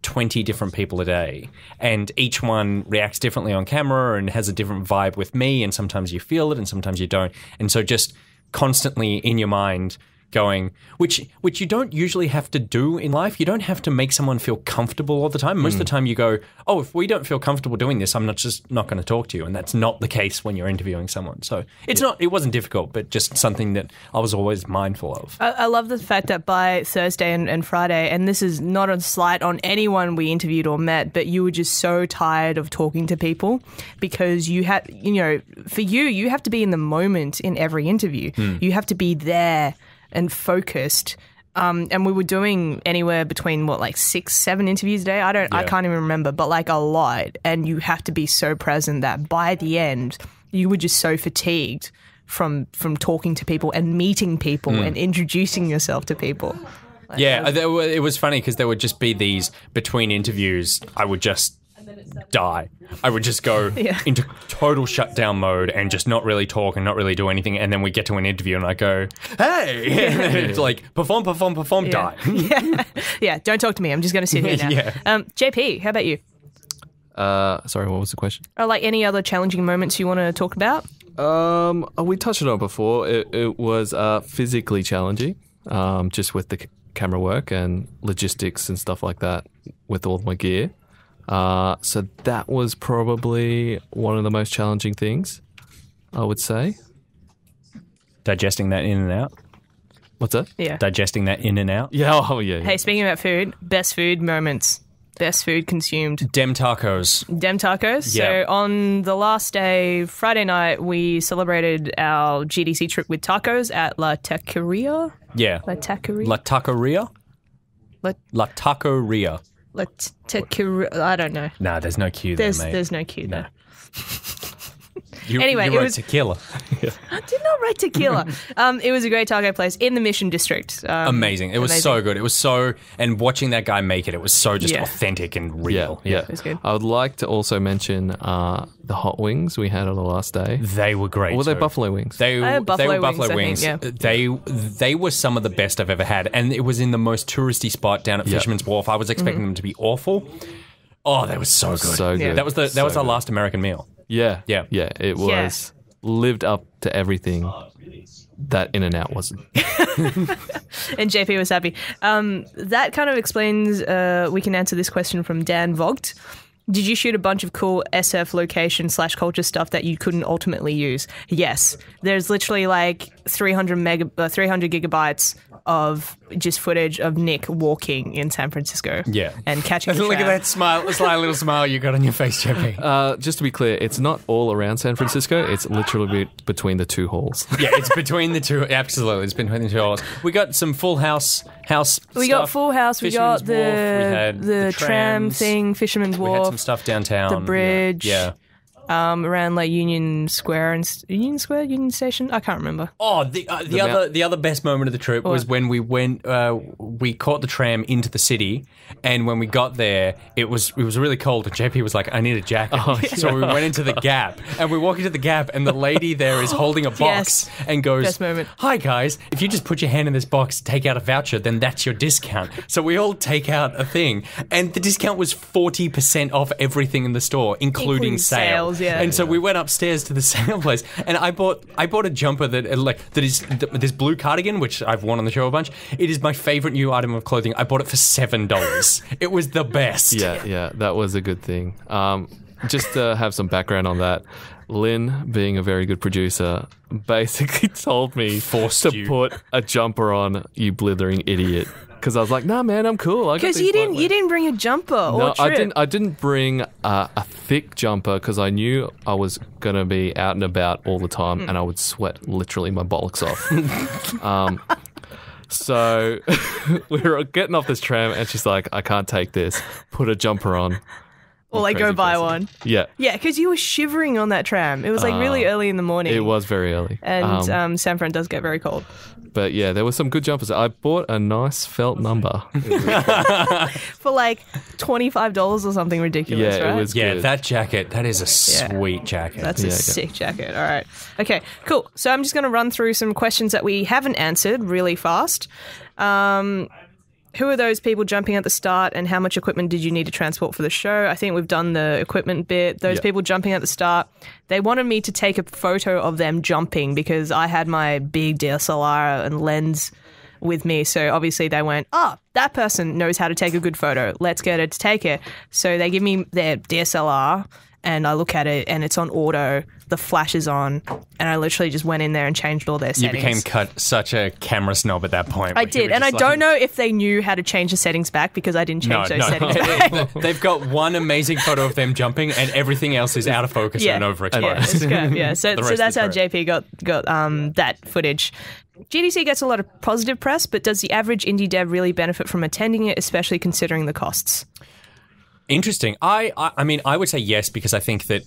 20 different people a day, and each one reacts differently on camera and has a different vibe with me, and sometimes you feel it and sometimes you don't. And so just constantly in your mind going, which you don't usually have to do in life. You don't have to make someone feel comfortable all the time. Most of the time you go, oh, if we don't feel comfortable doing this, I'm not going to talk to you. And that's not the case when you're interviewing someone. So it wasn't difficult, but just something that I was always mindful of. I love the fact that by Thursday and Friday, and this is not a slight on anyone we interviewed or met, but you were just so tired of talking to people because you had, for you have to be in the moment in every interview. You have to be there and focused. And we were doing anywhere between 6-7 interviews a day. I can't even remember, but like a lot. And you have to be so present that by the end you were just so fatigued from talking to people and meeting people and introducing yourself to people. It was funny because there would just be these between interviews. I would just die. I would just go into total shutdown mode and just not really talk and not really do anything. And then we get to an interview and I go, hey, and then it's like perform, die. Yeah, don't talk to me. I'm just going to sit here now. JP, how about you? Sorry, what was the question? Like any other challenging moments you want to talk about? We touched on it before. It was physically challenging, just with the camera work and logistics and stuff like that with all my gear. So that was probably one of the most challenging things, I would say. Digesting that in and out. What's that? Yeah. Digesting that in and out? Yeah. Oh, yeah. Hey, speaking about food, best food moments. Best food consumed. Dem tacos. Yeah. So on the last day, Friday night, we celebrated our GDC trip with tacos at La Taqueria. Yeah. La Taqueria? La Taqueria? La Taqueria. I don't know. Nah, there's no Q there, mate. There's no Q there. Anyway, you wrote tequila. I did not write tequila. It was a great taco place in the Mission District. Amazing. It was so good. It was so, and watching that guy make it was so just authentic and real. Yeah. It was good. I would like to also mention the hot wings we had on the last day. They were great. Or were they buffalo wings? They were buffalo wings. I think, They were some of the best I've ever had, and it was in the most touristy spot down at Fisherman's Wharf. I was expecting them to be awful. Oh, they were so good. So good. That was our last American meal. Yeah. It was lived up to everything that In-N-Out wasn't. And JP was happy. That kind of explains, we can answer this question from Dan Vogt. Did you shoot a bunch of cool SF location/culture stuff that you couldn't ultimately use? Yes. There's literally like 300 gigabytes of just footage of Nich walking in San Francisco. Yeah. And catching the Look tram. at that smile, the sly little smile you got on your face, JP. Just to be clear, it's not all around San Francisco. It's literally between the two halls. Yeah, it's between the two. Absolutely, it's between the two halls. We got some Full House We stuff. got Full House. We got Fisherman's Wharf, we had the tram trams, thing, Fisherman's We Wharf. had some stuff downtown. The bridge. Yeah. Around like Union Square and Union Station. I can't remember. Oh, the other best moment of the trip was when we went. We caught the tram into the city, and when we got there, it was really cold. And JP was like, "I need a jacket." So we went into the Gap, and we walk into the Gap, and the lady there is holding a box and goes, Best moment. "Hi guys, if you just put your hand in this box, take out a voucher, then that's your discount." So we all take out a thing, and the discount was 40% off everything in the store, including sales. Yeah. And so we went upstairs to the sale place, and I bought a jumper that is this blue cardigan, which I've worn on the show a bunch. It is my favorite new item of clothing. I bought it for $7. It was the best. Yeah, that was a good thing. Just to have some background on that, Lynn, being a very good producer, basically told me to put a jumper on, you blithering idiot. Because I was like, nah, man, I'm cool. Because you didn't bring a jumper or trip. I didn't bring a thick jumper because I knew I was going to be out and about all the time and I would sweat literally my bollocks off. So we were getting off this tram and she's like, I can't take this. Put a jumper on. Or like go buy one. Yeah. Yeah, because you were shivering on that tram. It was like really early in the morning. It was very early. And San Fran does get very cold. But yeah, there were some good jumpers. I bought a nice felt number. For like $25 or something ridiculous, Yeah, right? it was good. That jacket, that is a sweet jacket. That's a sick jacket. All right. Okay, cool. So I'm just going to run through some questions that we haven't answered really fast. Who are those people jumping at the start and how much equipment did you need to transport for the show? I think we've done the equipment bit. Those people jumping at the start, they wanted me to take a photo of them jumping because I had my big DSLR and lens with me. So obviously they went, that person knows how to take a good photo. Let's get her to take it. So they give me their DSLR and I look at it and it's on auto. The flash is on, and I literally just went in there and changed all their settings. You became such a camera snob at that point. I did, and I don't know if they knew how to change the settings back because I didn't change those settings back. They've got one amazing photo of them jumping, and everything else is out of focus and overexposed. Yeah, it's good. Yeah, so that's how JP got that footage. GDC gets a lot of positive press, but does the average indie dev really benefit from attending it, especially considering the costs? Interesting. I mean, I would say yes because I think that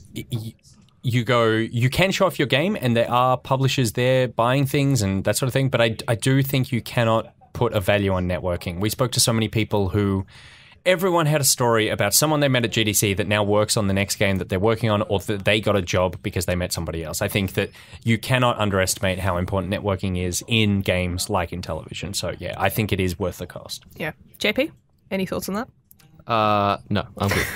you can show off your game and there are publishers there buying things and that sort of thing, but I do think you cannot put a value on networking. We spoke to so many people who everyone had a story about someone they met at GDC that now works on the next game that they're working on or that they got a job because they met somebody else. I think that you cannot underestimate how important networking is in games like in television. So yeah, I think it is worth the cost. Yeah. JP, any thoughts on that? No, I'm good.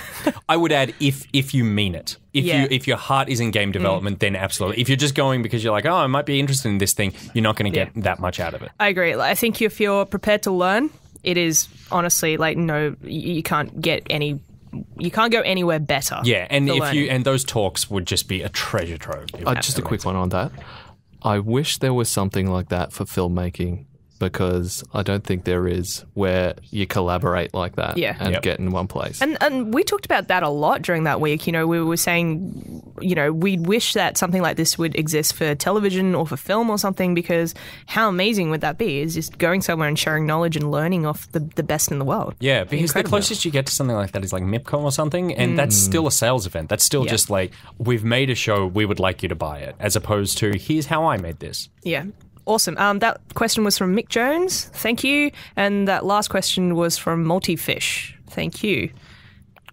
I would add if you mean it. If your heart is in game development, then absolutely. If you're just going because you're like, I might be interested in this thing, you're not going to get that much out of it. I agree. I think if you're prepared to learn, it is honestly like you can't go anywhere better. Yeah, and and those talks would just be a treasure trove. Just a quick one on that. I wish there was something like that for filmmaking. Because I don't think there is where you collaborate like that and get in one place. And we talked about that a lot during that week. You know, we were saying, we wish that something like this would exist for television or for film or something because how amazing would that be? Is just going somewhere and sharing knowledge and learning off the best in the world. Yeah, because the closest you get to something like that is like MIPCOM or something, and that's still a sales event. That's still just like, we've made a show, we would like you to buy it, as opposed to, here's how I made this. Yeah. Awesome. That question was from Mick Jones. Thank you. And that last question was from Multifish. Thank you.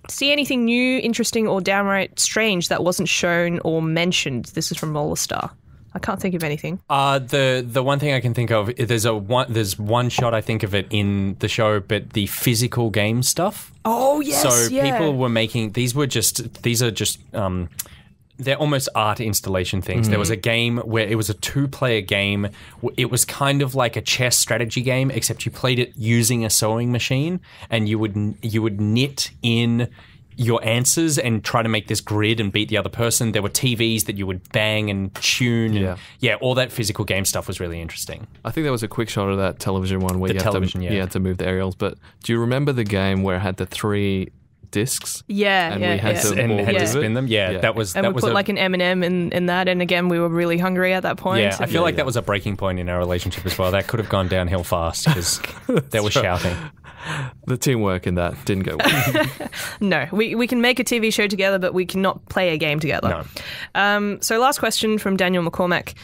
See anything new, interesting, or downright strange that wasn't shown or mentioned? This is from Molestar. I can't think of anything. The one thing I can think of, there's one shot I think of it in the show, but the physical game stuff. Oh yes. So people were making these are just. They're almost art installation things. There was a game where it was a 2-player game. It was kind of like a chess strategy game, except you played it using a sewing machine, and you would knit in your answers and try to make this grid and beat the other person. There were TVs that you would bang and tune. And, all that physical game stuff was really interesting. I think there was a quick shot of that television one where you had to move the aerials. But do you remember the game where it had the 3 discs? We had to spin them. That was we put like an M&M in that, and again we were really hungry at that point. I feel like that was a breaking point in our relationship as well. That could have gone downhill fast because there was shouting. The teamwork in that didn't go well. No, we can make a TV show together, but we cannot play a game together. No. So last question from Daniel McCormack.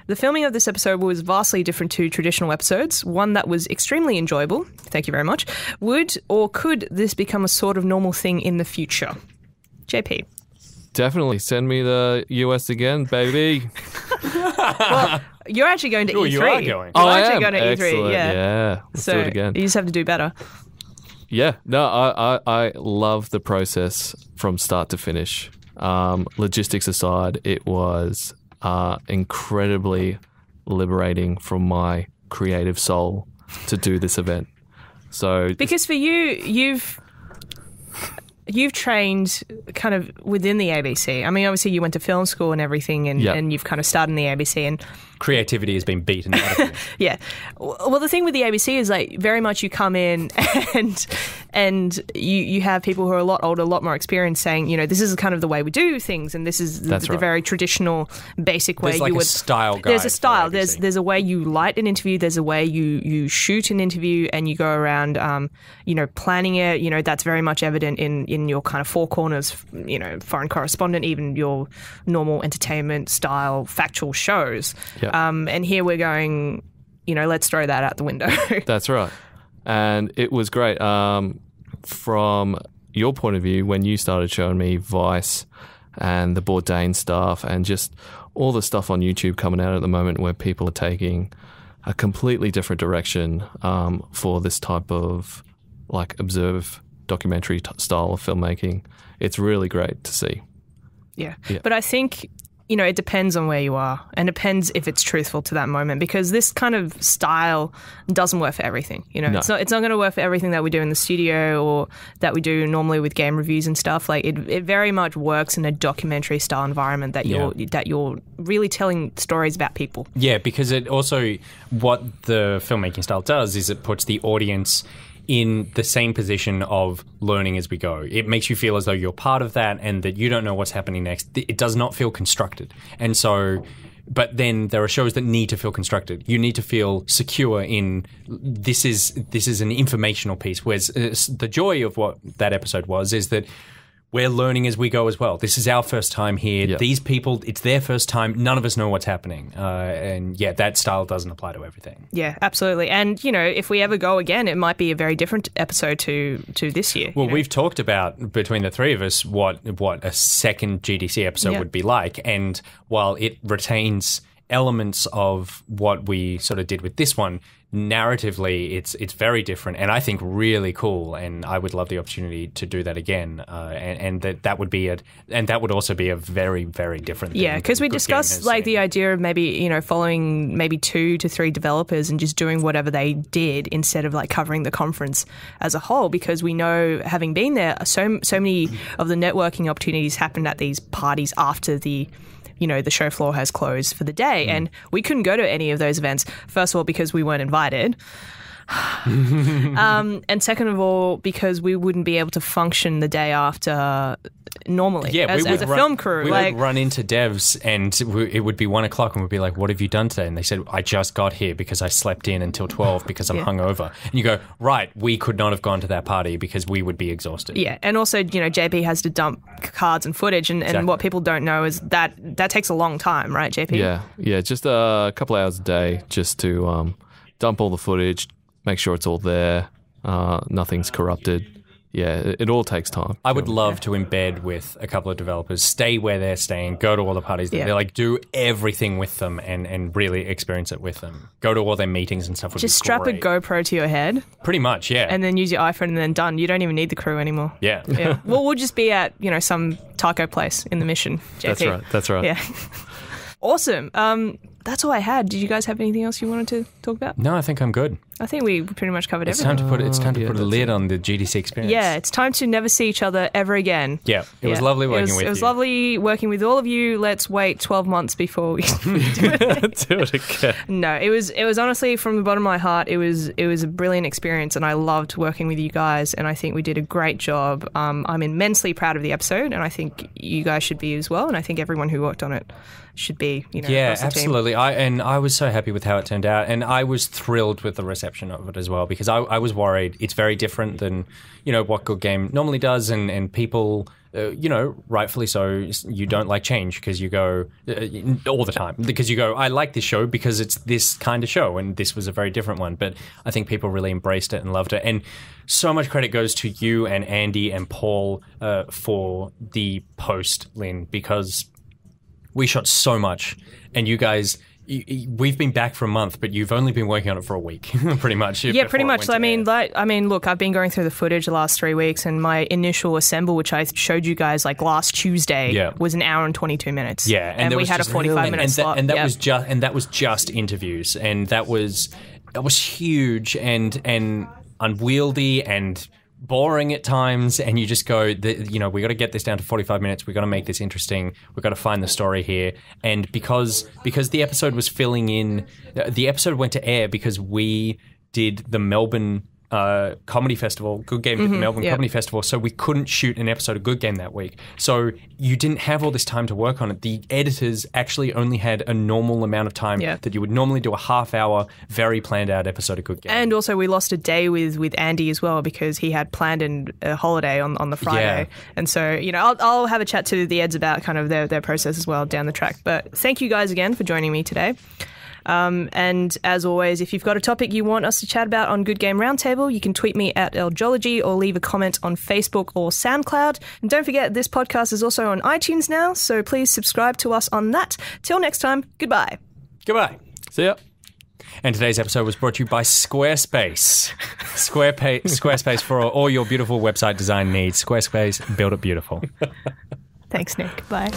The filming of this episode was vastly different to traditional episodes, one that was extremely enjoyable. Thank you very much. Would or could this become a sort of normal thing in the future? JP. Definitely. Send me the US again, baby. Well, you're actually going to E3. You are going. I am. Going to Excellent. E3. Yeah. Let's do it again. You just have to do better. Yeah. No, I love the process from start to finish. Logistics aside, it was incredibly liberating from my creative soul to do this event. So because for you, you've trained kind of within the ABC. I mean, obviously you went to film school and everything, and you've kind of started in the ABC, and creativity has been beaten out of you. Yeah. Well, the thing with the ABC is like very much you come in and you have people who are a lot older, a lot more experienced saying, you know, this is kind of the way we do things, and this is the very traditional, basic way. There's like you would. A style guide. There's a style. There's a way you light an interview. There's a way you shoot an interview, and you go around, planning it. You know, that's very much evident in your kind of four corners. You know, foreign correspondent, even your normal entertainment style factual shows. Yep. And here we're going, let's throw that out the window. That's right. And it was great. From your point of view, when you started showing me Vice and the Bourdain stuff and just all the stuff on YouTube coming out at the moment where people are taking a completely different direction for this type of like observe documentary style of filmmaking, it's really great to see. Yeah. But I think it depends on where you are, and depends if it's truthful to that moment, because this kind of style doesn't work for everything. No. It's not going to work for everything that we do in the studio or that we do normally with game reviews and stuff. Like it very much works in a documentary style environment that you're really telling stories about people. Yeah, because it also, what the filmmaking style does is it puts the audience in the same position of learning as we go. It makes you feel as though you're part of that and that you don't know what's happening next. It does not feel constructed. And so, but then there are shows that need to feel constructed. You need to feel secure in this is an informational piece. Whereas the joy of what that episode was is that we're learning as we go as well. This is our first time here. Yep. These people, it's their first time. None of us know what's happening. That style doesn't apply to everything. Yeah, absolutely. And, if we ever go again, it might be a very different episode to this year. Well, we've talked about, between the three of us, what a second GDC episode would be like. And while it retains elements of what we sort of did with this one, narratively it's very different and I think really cool, and I would love the opportunity to do that again, and that would also be a very, very different thing. Yeah, because we discussed like the idea of maybe following maybe 2 to 3 developers and just doing whatever they did instead of like covering the conference as a whole, because we know, having been there, so many of the networking opportunities happened at these parties after the show floor has closed for the day. And we couldn't go to any of those events, first of all, because we weren't invited. And second of all, because we wouldn't be able to function the day after normally as a film crew. We would run into devs and it would be 1 o'clock and we'd be like, what have you done today? And they said, I just got here because I slept in until 12 because I'm hungover. And you go, right, we could not have gone to that party because we would be exhausted. Yeah, and also, JP has to dump cards and footage, and what people don't know is that takes a long time, right, JP? Yeah, just a couple hours a day just to dump all the footage, make sure it's all there, nothing's corrupted. Yeah, it all takes time. I would love to embed with a couple of developers, stay where they're staying, go to all the parties. They're like, do everything with them and really experience it with them. Go to all their meetings and stuff. Just strap a GoPro to your head. Pretty much, yeah. And then use your iPhone and then done. You don't even need the crew anymore. Yeah. Well, we'll just be at, some taco place in the Mission, JP. That's right. Yeah. Awesome. that's all I had. Did you guys have anything else you wanted to talk about? No, I think I'm good. I think we pretty much covered It's everything. time to put a lid on the GDC experience. Yeah, it's time to never see each other ever again. Yeah, it was lovely working with you. It was lovely working with all of you. Let's wait 12 months before we do it. Do it again. No, it was honestly from the bottom of my heart. It was a brilliant experience, and I loved working with you guys. And I think we did a great job. I'm immensely proud of the episode, and I think you guys should be as well. And I think everyone who worked on it should be. Yeah, across the team. absolutely. I was so happy with how it turned out, and I was thrilled with the reception of it as well, because I was worried. It's very different than what Good Game normally does, and people. Rightfully so, you don't like change because you go all the time. Because you go, I like this show because it's this kind of show, and this was a very different one. But I think people really embraced it and loved it. And so much credit goes to you and Andy and Paul for the post, Lynn, because we shot so much, and you guys. We've been back for a month, but you've only been working on it for a week, pretty much. Yeah, pretty much. I mean, look, I've been going through the footage the last 3 weeks, and my initial assemble, which I showed you guys like last Tuesday, was an hour and 22 minutes. Yeah, and we had a 45-minute slot. And that was just interviews, and that was huge and unwieldy and boring at times, and you just go, we got to get this down to 45 minutes. We got to make this interesting. We got to find the story here. And because the episode was filling in, the episode went to air because we did the Melbourne Comedy Festival. Good Game did the Melbourne Comedy Festival, so we couldn't shoot an episode of Good Game that week. So you didn't have all this time to work on it. The editors actually only had a normal amount of time that you would normally do a half-hour, very planned-out episode of Good Game. And also we lost a day with Andy as well because he had planned a holiday on the Friday. Yeah. And so, I'll have a chat to the eds about kind of their process as well down the track. But thank you guys again for joining me today. And as always, if you've got a topic you want us to chat about on Good Game Roundtable, you can tweet me at Eldrology or leave a comment on Facebook or SoundCloud. And don't forget, this podcast is also on iTunes now, so please subscribe to us on that. Till next time, goodbye. Goodbye. See ya. And today's episode was brought to you by Squarespace. Squarespace for all your beautiful website design needs. Squarespace, build it beautiful. Thanks, Nick. Bye.